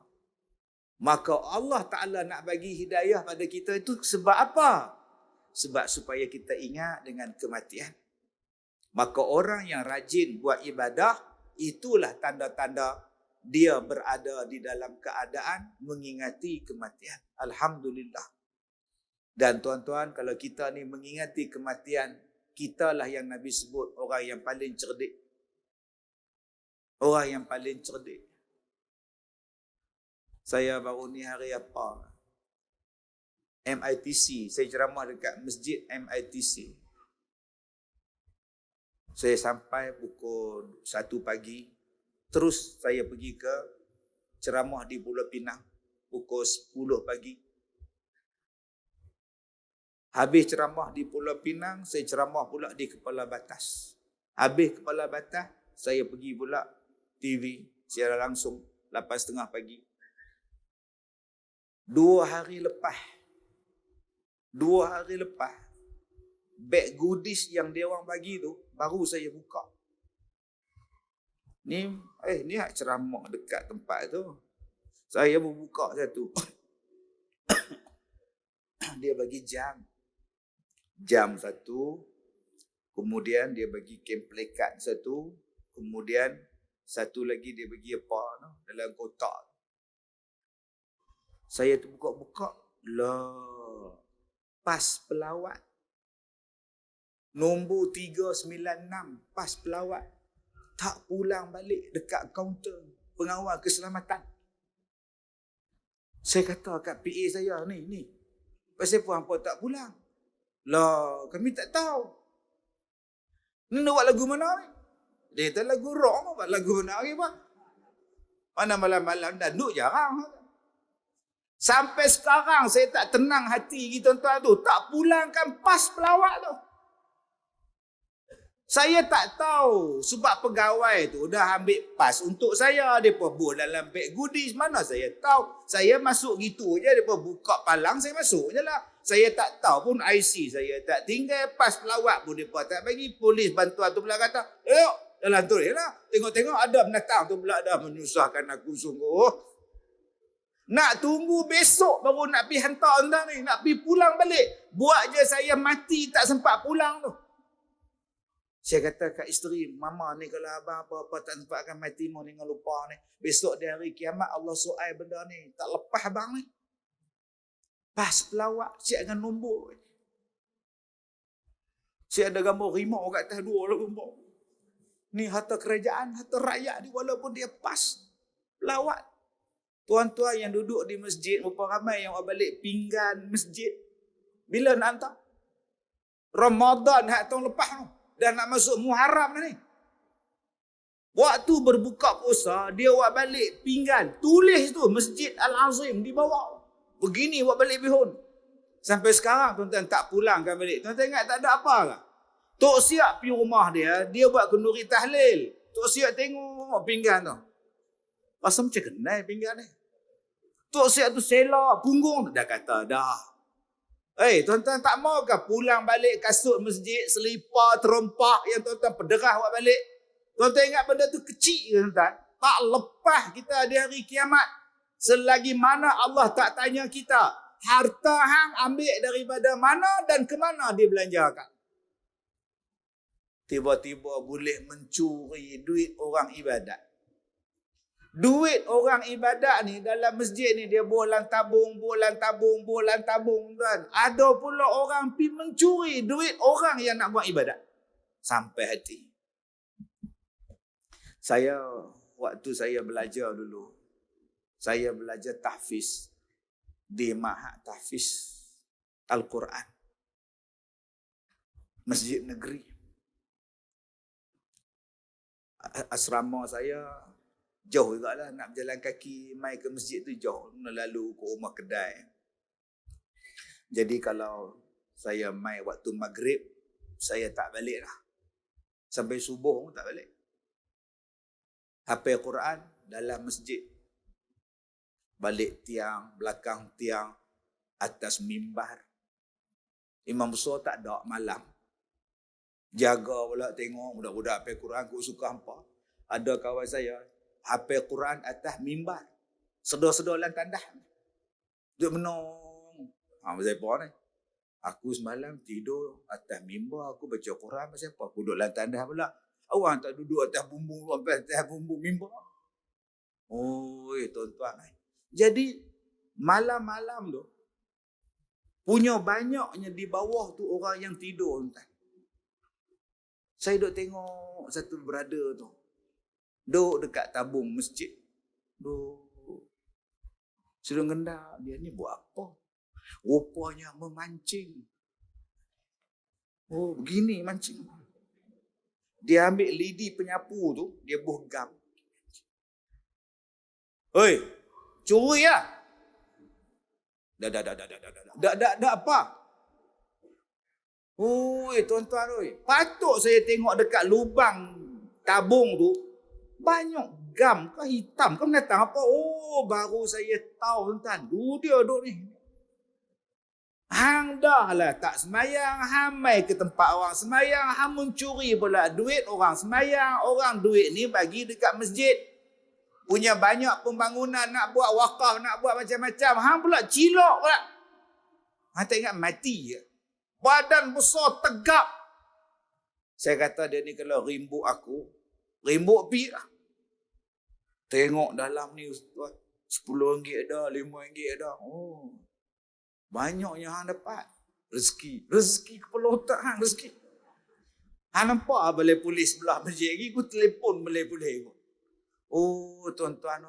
Maka Allah Ta'ala nak bagi hidayah pada kita itu sebab apa? Sebab supaya kita ingat dengan kematian. Maka orang yang rajin buat ibadah, itulah tanda-tanda dia berada di dalam keadaan mengingati kematian. Alhamdulillah. Dan tuan-tuan, kalau kita ni mengingati kematian, kitalah yang Nabi sebut orang yang paling cerdik. Orang yang paling cerdik. Saya baru ni hari apa? MITC. Saya ceramah dekat Masjid MITC. Saya sampai pukul 1 pagi. Terus saya pergi ke ceramah di Pulau Pinang. Pukul 10 pagi. Habis ceramah di Pulau Pinang, saya ceramah pula di Kepala Batas. Habis Kepala Batas, saya pergi pula TV secara langsung 8.30 pagi. 2 hari lepas, beg goodies yang dia orang bagi tu, baru saya buka. Ni ceramah dekat tempat tu. Saya buka satu. Dia bagi jam satu, kemudian dia bagi kemplikat satu, kemudian satu lagi dia bagi apa dalam kotak. Saya tu buka-buka, lah, pas pelawat. Nombor 396, pas pelawat. Tak pulang balik dekat kaunter pengawal keselamatan. Saya kata kat PA saya, ni. Pasal apa hampa tak pulang? Lah, kami tak tahu. Ni nak buat lagu mana ni? Dia kata lagu rock, buat lagu mana lagi apa? Mana malam-malam dah duduk jarang. Sampai sekarang saya tak tenang hati gitu tuan-tuan tu. Tak pulangkan pas pelawat tu. Saya tak tahu sebab pegawai tu dah ambil pas untuk saya. Mereka buat dalam beg goodies. Mana saya tahu. Saya masuk gitu je. Mereka buka palang, saya masuk je lah. Saya tak tahu pun IC saya tak tinggal. Pas pelawat pun mereka tak bagi. Polis bantuan tu pula kata, "Yuk, Dalam tu lah. Tengok-tengok ada binatang tu pula dah menyusahkan aku sungguh. Nak tunggu besok baru nak pergi hantar tuan ni. Nak pergi pulang balik. Buat je saya mati tak sempat pulang tu. Saya kata kat isteri, mama ni kalau abang apa-apa tak sempat akan mati mau dengan lupa ni. Besok di hari kiamat Allah soal benda ni. Tak lepas abang ni. Pas pelawak, siap dengan nombor. Siap ada gambar rimau kat atas dua gambar. Ni harta kerajaan, harta rakyat ni walaupun dia pas. Pelawak. Tuan-tuan yang duduk di masjid, berapa ramai yang balik pinggan masjid. Bila nak hantar? Ramadan tahun lepas tu. Dah nak masuk Muharram ni. Waktu berbuka puasa, dia buat balik pinggan. Tulis tu Masjid Al-Azim di bawah. Begini buat balik bihun. Sampai sekarang tuan-tuan tak pulangkan balik. Tuan-tuan ingat tak ada apa ke? Tok Siap pergi rumah dia buat kenduri tahlil. Tok Siap tengok pinggan tu. Rasa macam kenal pinggan ni. Tok Siap tu selak punggung. Dah kata dah. Tuan-tuan tak mau ke pulang balik kasut masjid, selipar, terompak yang tuan-tuan pederah buat balik? Tuan-tuan ingat benda tu kecil ke tuan-tuan? Tak lepas kita di hari kiamat. Selagi mana Allah tak tanya kita, harta hang ambil daripada mana dan ke mana dibelanjakan. Tiba-tiba boleh mencuri duit orang ibadat. Duit orang ibadat ni dalam masjid ni dia bolan tabung tuan. Ada pula orang pi mencuri duit orang yang nak buat ibadat. Sampai hati. Waktu saya belajar dulu, saya belajar tahfiz di Ma'had Tahfiz Al-Quran. Masjid negeri. Asrama saya jauh juga lah, nak berjalan kaki mai ke masjid tu jauh, lalu ke rumah kedai. Jadi kalau saya mai waktu maghrib, saya tak balik lah. Sampai subuh pun tak balik. Hafal Quran dalam masjid. Balik tiang, belakang tiang, atas mimbar. Imam besar tak ada malam. Jaga pula tengok budak-budak hafal Quran, aku suka hampa. Ada kawan saya hafal Quran atas mimbar. Sedar-sedar dalam tandah. Duduk menung. Pasal apa ni? Aku semalam tidur atas mimbar. Aku baca Quran pasal apa? Aku duduk dalam tandah pula. Awang tak duduk atas bumbung mimbar. Tuan-tuan. Jadi, malam-malam tu, punya banyaknya di bawah tu orang yang tidur. Tuan. Saya duduk tengok satu brother tu. Duduk dekat tabung masjid. Duduk. Suruh gendak. Dia ni buat apa? Rupanya memancing. Begini mancing. Dia ambil lidi penyapu tu. Dia buh gam. Curi lah. Dah apa? Tuan-tuan. Patut saya tengok dekat lubang tabung tu. Banyak gam ke hitam ke menatang apa? Baru saya tahu tuan-tuan. Dia duduk ni. Hang dah lah tak semayang. Hang mai ke tempat orang semayang. Hang mencuri pula duit orang semayang. Orang duit ni bagi dekat masjid. Punya banyak pembangunan nak buat wakaf, nak buat macam-macam. Hang pula cilok pula. Hang tak ingat mati je. Badan besar tegap. Saya kata dia ni kalau rimbuk aku. Rimbuk pi lah. Tengok dalam ni Ustaz. RM10 ada, RM5 ada. Banyaknya hang dapat. Rezeki kepala otak hang rezeki. Hang nampak balai polis belah masjid lagi. Aku telefon balai polis. Tuan-tuan.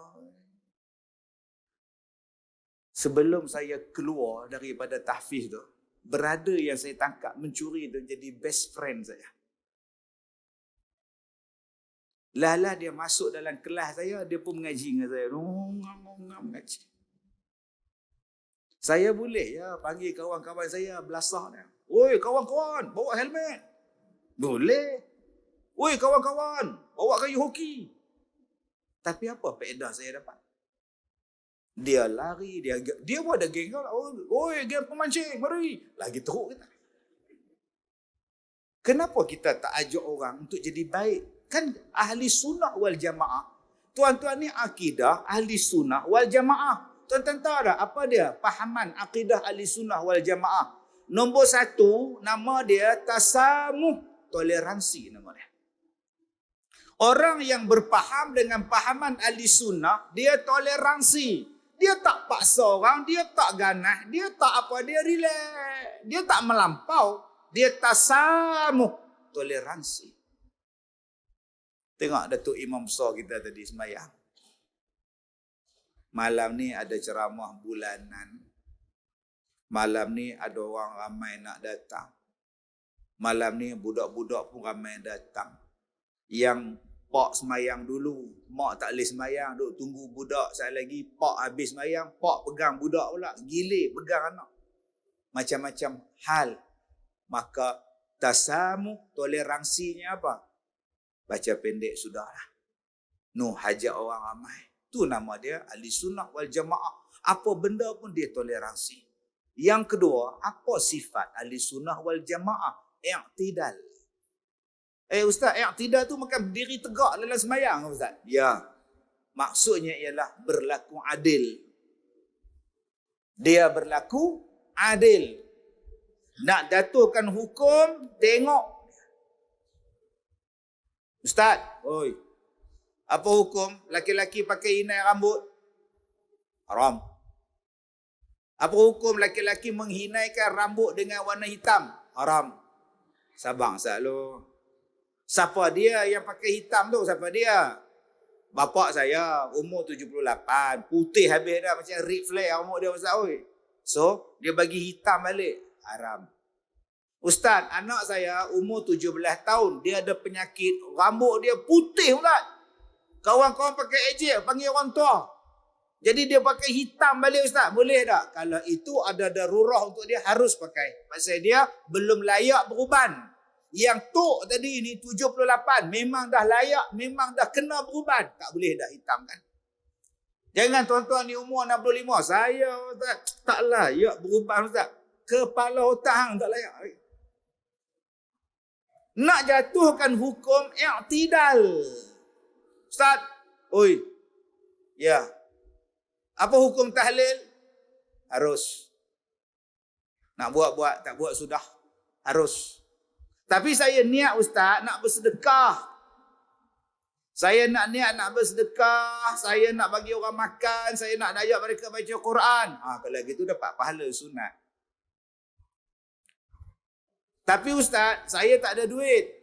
Sebelum saya keluar daripada tahfiz tu, brother yang saya tangkap mencuri tu jadi best friend saya. Lala dia masuk dalam kelas saya, dia pun mengaji dengan saya. Mengaji. Saya boleh panggil kawan-kawan saya belasah dia. Kawan-kawan, bawa helmet. Boleh. Kawan-kawan, bawa kayu hoki. Tapi apa faedah saya dapat? Dia lari, dia pun ada geng kau. Geng pemancing, mari. Lagi teruk kita. Kenapa kita tak ajak orang untuk jadi baik? Kan ahli sunnah wal jamaah. Tuan-tuan ni akidah ahli sunnah wal jamaah. Tuan-tuan tahu tak apa dia fahaman akidah ahli sunnah wal jamaah? Nombor 1, nama dia tasamuh, toleransi nama dia. Orang yang berfaham dengan fahaman ahli sunnah, dia toleransi. Dia tak paksa orang, dia tak ganas, dia tak apa, dia relax. Dia tak melampau, dia tasamuh, toleransi. Tengok Datuk Imam besar kita tadi sembahyang. Malam ni ada ceramah bulanan. Malam ni ada orang ramai nak datang. Malam ni budak-budak pun ramai datang. Yang pak semayang dulu, mak tak boleh semayang, duk tunggu budak sekali lagi, pak habis semayang, pak pegang budak pula, gilir pegang anak. Macam-macam hal. Maka tasamuh, toleransinya apa? Baca pendek sudahlah. No hajat orang ramai. Tu nama dia ahli sunnah wal jamaah. Apa benda pun dia toleransi. Yang kedua, apa sifat ahli sunnah wal jamaah? I'tidal. Ustaz, i'tidal tu makan berdiri tegak dalam sembahyang, Ustaz? Ya. Maksudnya ialah berlaku adil. Dia berlaku adil. Nak jatuhkan hukum, tengok. Ustaz, oi. Apa hukum laki-laki pakai inai rambut? Haram. Apa hukum laki-laki menghinaikan rambut dengan warna hitam? Haram. Sabang selalu. Siapa dia yang pakai hitam tu? Siapa dia? Bapak saya umur 78. Putih habis dah macam Ric Flair umur dia Ustaz. Oi. So, dia bagi hitam balik. Haram. Ustaz, anak saya umur 17 tahun. Dia ada penyakit. Rambut dia putih pula. Kawan-kawan pakai ejek. Panggil orang tua. Jadi dia pakai hitam balik Ustaz. Boleh tak? Kalau itu ada darurah untuk dia harus pakai. Pasal dia belum layak beruban. Yang tok tadi ni 78. Memang dah layak. Memang dah kena beruban. Tak boleh dah hitamkan. Jangan tuan-tuan ni umur 65. Saya Ustaz tak layak beruban Ustaz. Kepala otak hang tak layak. Nak jatuhkan hukum i'tidal. Ustaz. Oi. Ya. Apa hukum tahlil? Harus. Nak buat-buat, tak buat sudah. Harus. Tapi saya niat Ustaz nak bersedekah. Saya nak niat nak bersedekah. Saya nak bagi orang makan. Saya nak ajak mereka baca Quran. Kalau gitu dapat pahala sunat. Tapi Ustaz, saya tak ada duit.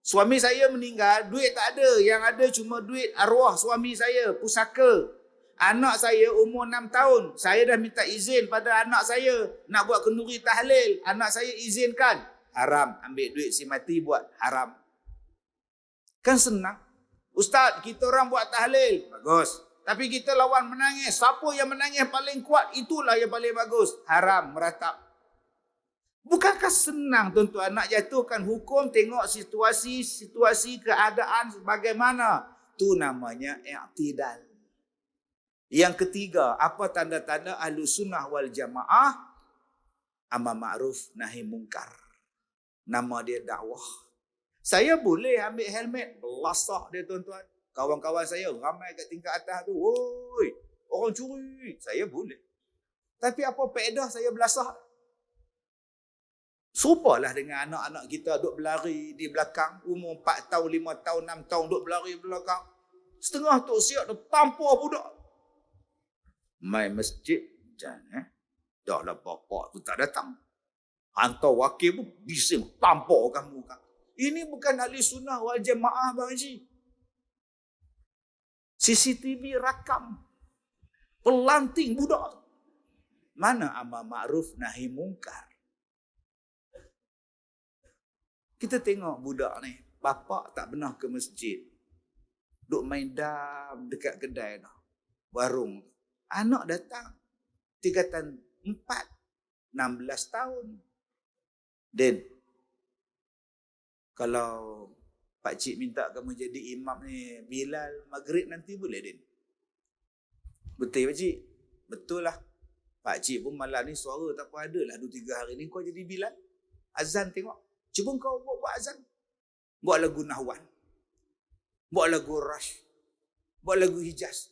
Suami saya meninggal, duit tak ada. Yang ada cuma duit arwah suami saya, pusaka. Anak saya umur 6 tahun. Saya dah minta izin pada anak saya nak buat kenduri tahlil. Anak saya izinkan. Haram. Ambil duit si mati buat. Haram. Kan senang. Ustaz, kita orang buat tahlil. Bagus. Tapi kita lawan menangis. Siapa yang menangis paling kuat, itulah yang paling bagus. Haram. Meratap. Bukankah senang tuan-tuan nak jatuhkan hukum, tengok situasi, keadaan bagaimana. Itu namanya i'tidal. Yang ketiga, apa tanda-tanda ahlu sunnah wal jamaah? Amar ma'ruf nahi mungkar. Nama dia dakwah. Saya boleh ambil helmet, belasah dia tuan-tuan. Kawan-kawan saya ramai kat tingkat atas tu. Oi, orang curi. Saya boleh. Tapi apa faedah saya belasah? Serupalah dengan anak-anak kita duk berlari di belakang. Umur 4 tahun, 5 tahun, 6 tahun duk berlari di belakang. Setengah tu siap dah tampar budak. Mai masjid jangan dah lah bapak tu tak datang. Hantar wakil pun bising tampar kamu kan. Ini bukan ahli sunnah wal jamaah Bang Haji. CCTV rakam pelanting budak. Mana amar ma'ruf nahi mungkar? Kita tengok budak ni, bapak tak pernah ke masjid. Duk main dam dekat kedai dah. Warung. Anak datang. Tingkatan 4. 16 tahun. Den. Kalau pakcik minta kamu jadi imam ni Bilal maghrib nanti boleh Den? Betul pakcik? Betul lah. Pakcik pun malam ni suara tak apa ada lah. 2-3 hari ni kau jadi Bilal. Azan tengok. Cuba kau buat azan. Buat lagu Nahwan. Buat lagu Rush. Buat lagu Hijaz.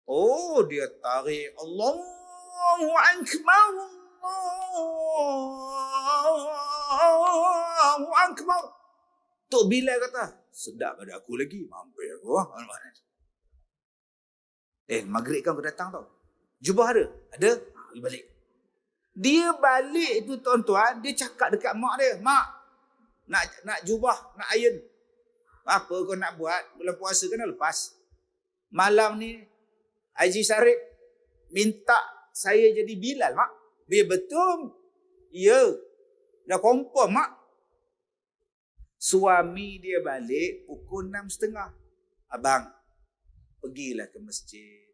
Oh, dia tarik. Allahu Akbar. Allahu Akbar. Tok Bilal kata, sedap pada aku lagi. Mampir aku. Maghrib kan aku datang tau. Jubah ada? Ada? Dia balik. Dia balik tu tuan-tuan, dia cakap dekat mak dia, mak, nak jubah, nak iron. Apa kau nak buat? Bulan puasa kan dah lepas. Malam ni, Haji Syarif minta saya jadi Bilal, mak. Biar betul. Ya. Dah confirm, mak. Suami dia balik pukul 6.30. Abang, pergilah ke masjid.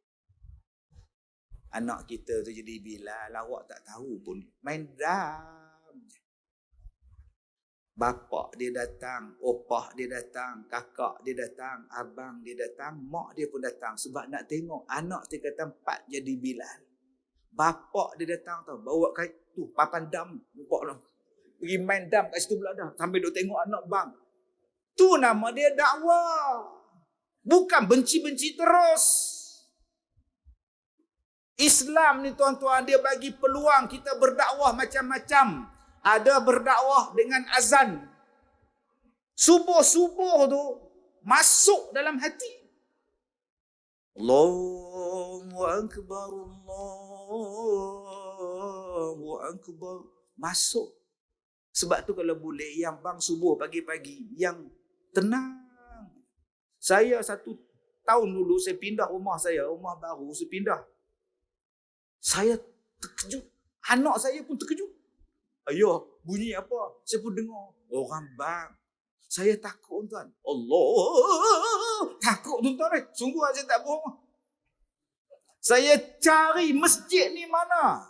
Anak kita tu jadi Bilal, awak tak tahu pun. Main dam. Bapak dia datang, opah dia datang, kakak dia datang, abang dia datang, mak dia pun datang. Sebab nak tengok anak tingkat 4 jadi Bilal. Bapak dia datang tau, bawa kat tu, papan dam. Bapak tu pergi main dam kat situ pula dah. Sambil duk tengok anak bang. Tu nama dia dakwah. Bukan benci-benci terus. Islam ni tuan-tuan, dia bagi peluang kita berdakwah macam-macam. Ada berdakwah dengan azan. Subuh-subuh tu masuk dalam hati. Allahu Akbar, Allahu Akbar. Masuk. Sebab tu kalau boleh, yang bang subuh pagi-pagi, yang tenang. Saya 1 tahun dulu, saya pindah rumah saya, rumah baru, saya pindah. Saya terkejut. Anak saya pun terkejut. Ayah, bunyi apa? Saya pun dengar. Orang bang. Saya takut tuan. Allah. Takut tuan-tuan. Sungguh saya tak bohong. Saya cari masjid ni mana.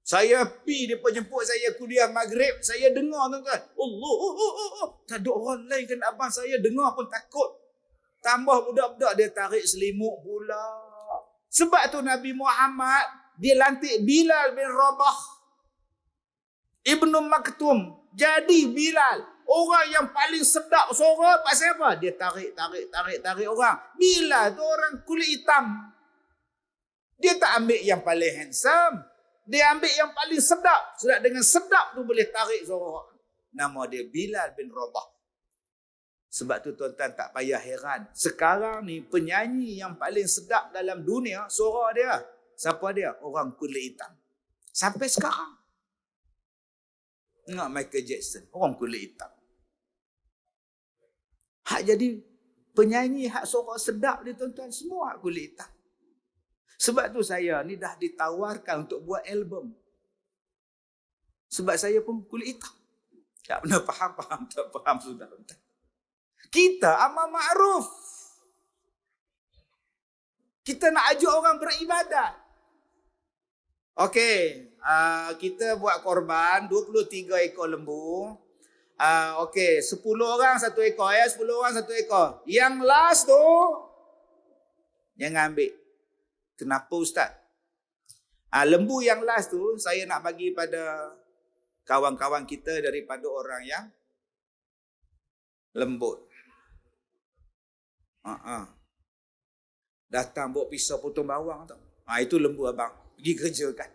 Saya pergi, dia pun jemput saya kuliah maghrib. Saya dengar tuan-tuan. Allah. Tak ada orang lain kan abang saya dengar pun takut. Tambah budak-budak dia tarik selimut pula. Sebab tu Nabi Muhammad, dia lantik Bilal bin Rabah. Ibnu Maktum. Jadi Bilal. Orang yang paling sedap suara pasal apa? Dia tarik orang. Bilal tu orang kulit hitam. Dia tak ambil yang paling handsome. Dia ambil yang paling sedap. Sebab dengan sedap tu boleh tarik suara orang. Nama dia Bilal bin Rabah. Sebab tu tuan-tuan tak payah heran. Sekarang ni penyanyi yang paling sedap dalam dunia, suara dia. Siapa dia? Orang kulit hitam. Sampai sekarang. Tengok Michael Jackson. Orang kulit hitam. Hak jadi penyanyi, hak suara sedap dia tuan-tuan. Semua hak kulit hitam. Sebab tu saya ni dah ditawarkan untuk buat album. Sebab saya pun kulit hitam. Tak pernah faham, tak faham sudah. Kita amal ma'ruf. Kita nak ajak orang beribadat. Okey, kita buat korban 23 ekor lembu. Okey, 10 orang 1 ekor ya, 10 orang 1 ekor. Yang last tu jangan ambil. Kenapa ustaz? Lembu yang last tu saya nak bagi pada kawan-kawan kita daripada orang yang lembut. Datang bawa pisau potong bawang tau. Itu lembu abang. Pergi kerjakan.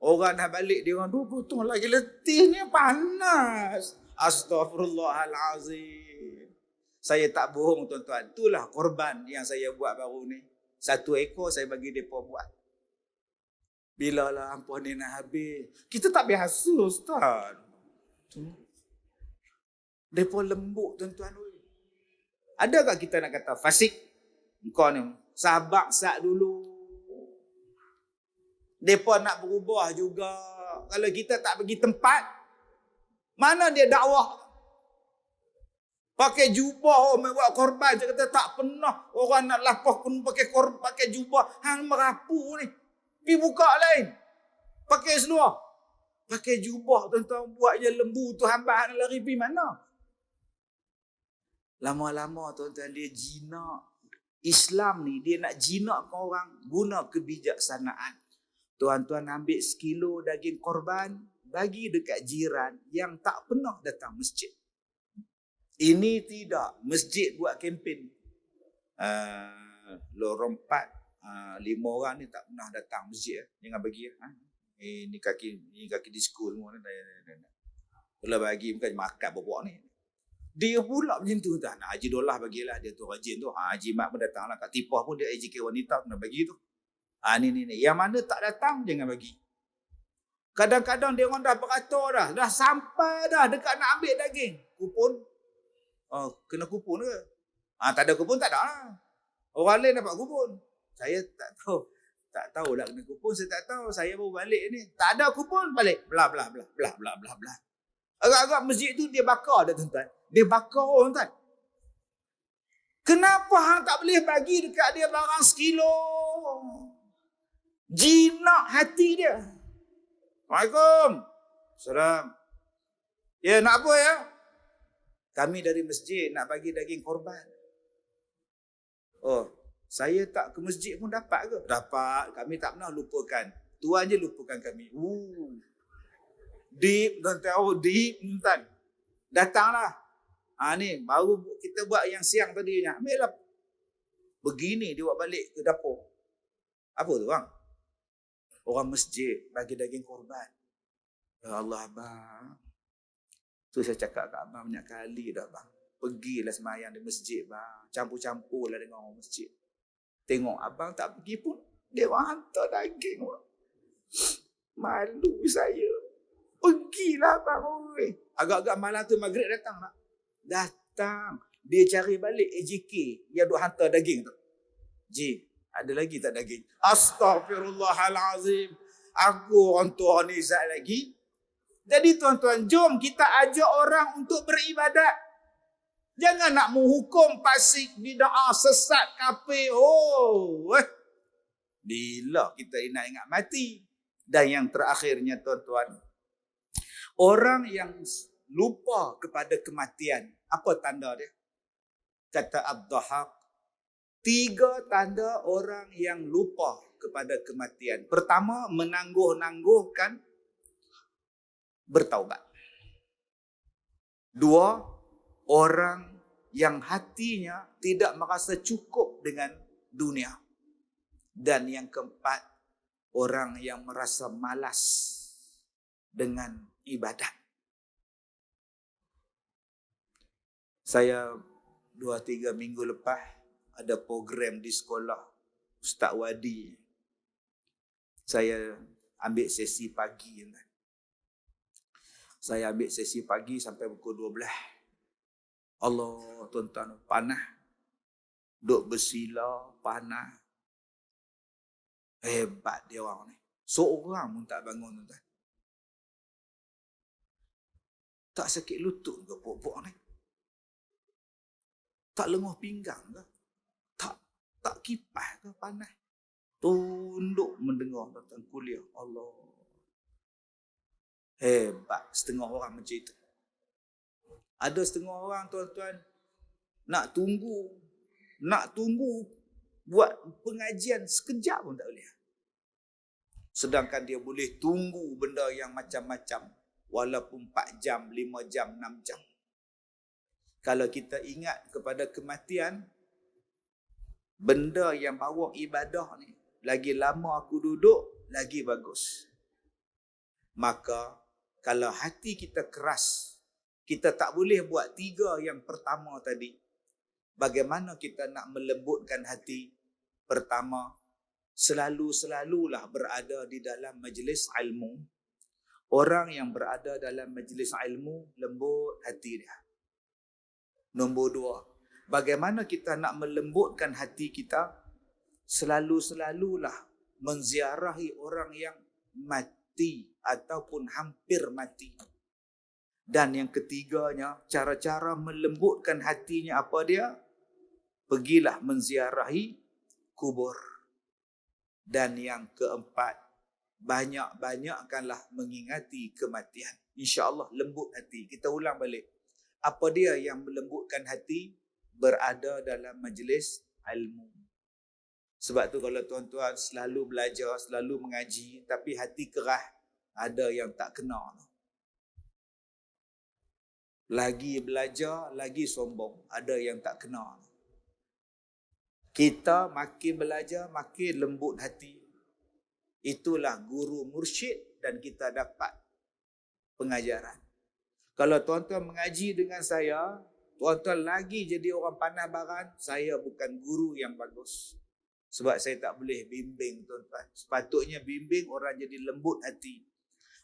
Orang dah balik, dia orang 2 potong lagi. Letihnya panas. Astaghfirullahalazim. Saya tak bohong tuan-tuan. Itulah korban yang saya buat baru ni. 1 ekor saya bagi mereka buat. Bila lah ampun ni nak habis. Kita tak biasa ustaz. Mereka lembut tuan-tuan. Adakah kita nak kata fasik? Engkau ni sabar sat dulu. Mereka nak berubah juga. Kalau kita tak bagi tempat, mana dia dakwah? Pakai jubah, buat korban. Dia kata tak pernah orang nak lapah pun pakai korban, pakai jubah. Hang merapu ni. Pergi buka lain. Pakai seluar. Pakai jubah tuan-tuan, buat je lembu tu hamba nak lari pergi mana? Lama-lama tuan-tuan dia jinak. Islam ni dia nak jinakkan orang guna kebijaksanaan. Tuan-tuan ambil 1 kilo daging korban, bagi dekat jiran yang tak pernah datang masjid. Ini tidak. Masjid buat kempen. Lorong 4, 5 orang ni tak pernah datang masjid. Jangan bagi. Ni kaki di school semua. Kalau bagi bukan makan bawa ni. Dia pula macam tu. Nak Haji Dollah bagilah. Dia tu rajin tu. Haji Mat pun datang lah. Kat Tipah pun dia AJK wanita kena bagi tu. Ni. Yang mana tak datang, jangan bagi. Kadang-kadang dia orang dah beratur dah. Dah sampai dah dekat nak ambil daging. Kupon. Kena kupon ke? Tak ada kupon tak ada lah. Orang lain dapat kupon. Saya tak tahu. Tak tahu lah kena kupon. Saya tak tahu. Saya baru balik ni. Tak ada kupon, balik. Blah. Agak-agak masjid tu dia bakar dah tuan-tuan. Dia bakar orang tuan. Kenapa hang tak boleh bagi dekat dia barang sekilo? Jinak hati dia. Assalamualaikum. Salam. Ya, nak apa ya? Kami dari masjid nak bagi daging korban. Saya tak ke masjid pun dapat ke? Dapat. Kami tak pernah lupakan. Tuan je lupakan kami. Deep, tuan-tuan. Deep, tuan. Datanglah. Ni, baru kita buat yang siang tadi. Ambillah. Begini dia buat balik ke dapur. Apa tu bang? Orang masjid bagi daging korban. Ya Allah abang. Tu saya cakap kat abang banyak kali dah bang. Pergilah semayang di masjid bang. Campur-campurlah dengan orang masjid. Tengok abang tak pergi pun. Dia orang hantar daging. Malu saya. Pergilah abang. Agak-agak malam tu maghrib datang tak? Datang. Dia cari balik AJK yang duk hantar daging tu. Ji, ada lagi tak daging? Astaghfirullahalazim. Aku orang tua ni zat lagi. Jadi tuan-tuan, jom kita ajak orang untuk beribadat. Jangan nak menghukum fasik, bid'ah, sesat, kafir. Bila kita ingat mati. Dan yang terakhirnya tuan-tuan, orang yang lupa kepada kematian. Apa tanda dia? Kata Ad-Dhahhak, 3 tanda orang yang lupa kepada kematian. Pertama, menangguh-nangguhkan bertaubat. 2, orang yang hatinya tidak merasa cukup dengan dunia. Dan yang keempat, orang yang merasa malas dengan ibadat. Saya 2-3 minggu lepas ada program di sekolah Ustaz Wadi. Saya ambil sesi pagi. Saya ambil sesi pagi sampai pukul 12. Allah tuan-tuan, panas. Duk bersila, panas. Hebat dia orang ni. Seorang pun tak bangun tuan-tuan. Tak sakit lutut ke pokok ni? Tak lenguh pinggang ke? Tak kipas ke panas? Tunduk mendengar tentang kuliah. Allah. Hebat setengah orang macam itu. Ada setengah orang tuan-tuan nak tunggu buat pengajian sekejap pun tak boleh. Sedangkan dia boleh tunggu benda yang macam-macam walaupun 4 jam, 5 jam, 6 jam. Kalau kita ingat kepada kematian, benda yang bawa ibadah ni, lagi lama aku duduk, lagi bagus. Maka, kalau hati kita keras, kita tak boleh buat 3 yang pertama tadi. Bagaimana kita nak melembutkan hati? Pertama, selalulah berada di dalam majlis ilmu. Orang yang berada dalam majlis ilmu, lembut hati dia. Nombor 2, bagaimana kita nak melembutkan hati kita? Selalulah menziarahi orang yang mati ataupun hampir mati. Dan yang ketiganya, cara-cara melembutkan hatinya apa dia? Pergilah menziarahi kubur. Dan yang keempat, banyak-banyakkanlah mengingati kematian. InsyaAllah lembut hati. Kita ulang balik. Apa dia yang melembutkan hati? Berada dalam majlis ilmu. Sebab tu kalau tuan-tuan selalu belajar, selalu mengaji, tapi hati keras, ada yang tak kena. Lagi belajar, lagi sombong. Ada yang tak kena. Kita makin belajar, makin lembut hati. Itulah guru mursyid dan kita dapat pengajaran. Kalau tuan-tuan mengaji dengan saya, tuan-tuan lagi jadi orang pandai baran, saya bukan guru yang bagus. Sebab saya tak boleh bimbing tuan-tuan. Sepatutnya bimbing orang jadi lembut hati.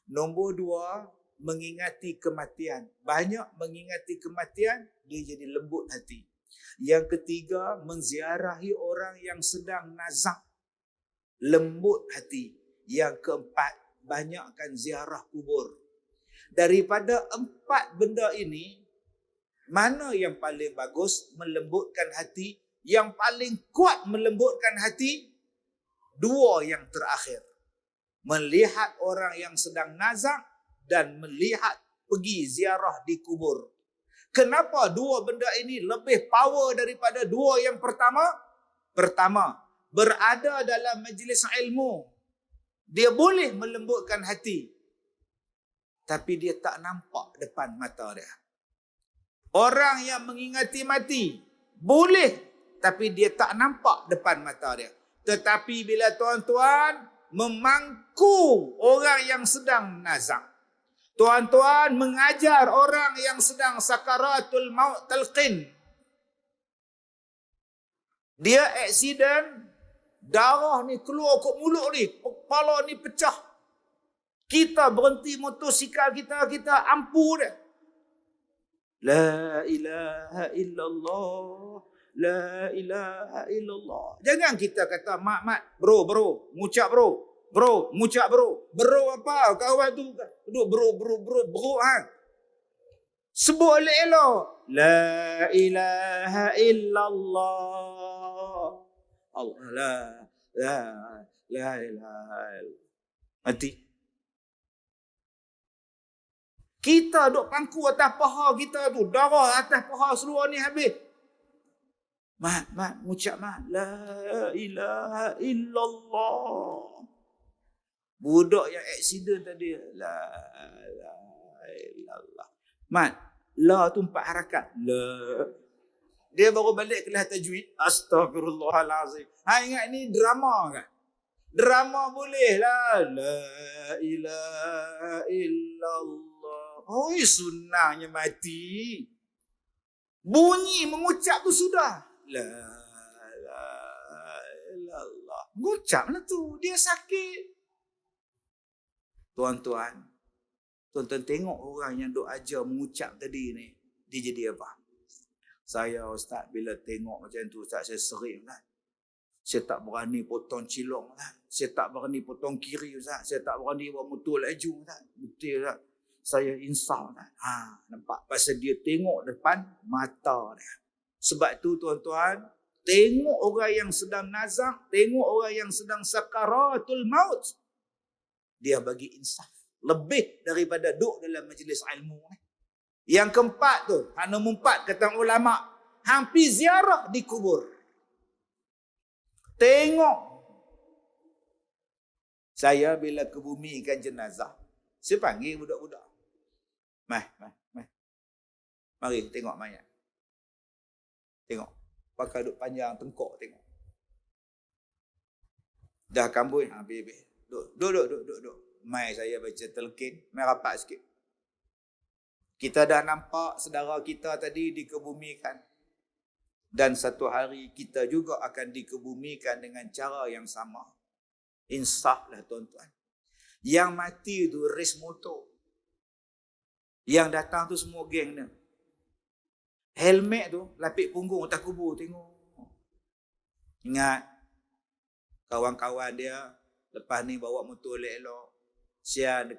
Nombor 2, mengingati kematian. Banyak mengingati kematian, dia jadi lembut hati. Yang ketiga, menziarahi orang yang sedang nazak. Lembut hati. Yang keempat, banyakkan ziarah kubur. Daripada 4 benda ini, mana yang paling bagus melembutkan hati? Yang paling kuat melembutkan hati, 2 yang terakhir. Melihat orang yang sedang nazak dan melihat pergi ziarah di kubur. Kenapa 2 benda ini lebih power daripada 2 yang pertama? Pertama, berada dalam majlis ilmu. Dia boleh melembutkan hati. Tapi dia tak nampak depan mata dia. Orang yang mengingati mati, boleh. Tapi dia tak nampak depan mata dia. Tetapi bila tuan-tuan memangku orang yang sedang nazak, tuan-tuan mengajar orang yang sedang sakaratul maut talqin, dia aksiden, darah ni keluar kat mulut ni, kepala ni pecah. Kita berhenti motosikal kita ampu dia. La ilaha illallah. La ilaha illallah. Jangan kita kata, mak, bro, ngucap bro. Bro, ngucap bro. Bro apa? Kawan tu duduk bro, ha. Sebut elok-elok. La ilaha illallah. Allah, la ilaha illallah. Mati. Kita duk pangku atas paha kita tu. Darah atas paha seluar ni habis. Mat, ngucap mat. La ilaha illallah. Budak yang aksiden tadi. La ilaha illallah. Mat, la tu 4 harakat. La. Dia baru balik kelas tajwid. Astaghfirullahalazim. Ha, ingat ni drama kan? Drama boleh lah. La ilaha illallah. Oh, sunnahnya mati. Bunyi mengucap tu sudah. La ilaha illallah. Mengucaplah tu. Dia sakit. Tuan-tuan tengok orang yang duk ajar mengucap tadi ni. Dia jadi apa? Saya Ustaz bila tengok macam tu Ustaz, saya serik lah. Saya tak berani potong cilok lah. Saya tak berani potong kiri Ustaz. Saya tak berani bawa motor laju Ustaz. Betul Ustaz. Saya insaf lah. Ha, nampak? Pasal dia tengok depan mata dia. Sebab tu tuan-tuan, tengok orang yang sedang nazak, tengok orang yang sedang sakaratul maut, dia bagi insaf. Lebih daripada duduk dalam majlis ilmu. Yang keempat tu, nombor 4 kata ulama, hampir ziarah di kubur. Tengok. Saya bila kebumikan jenazah, saya panggil budak-budak. Mai. Mari tengok mayat. Tengok. Pakai duk panjang tengkok tengok. Dah kambui, habis. Duduk. Mai saya baca telkin, mai rapat sikit. Kita dah nampak saudara kita tadi dikebumikan. Dan satu hari kita juga akan dikebumikan dengan cara yang sama. Insaflah tuan-tuan. Yang mati tu race motor. Yang datang tu semua geng dia. Helmet tu lapik punggung atas kubur tengok. Ingat kawan-kawan dia lepas ni bawa motor elok-elok. Sian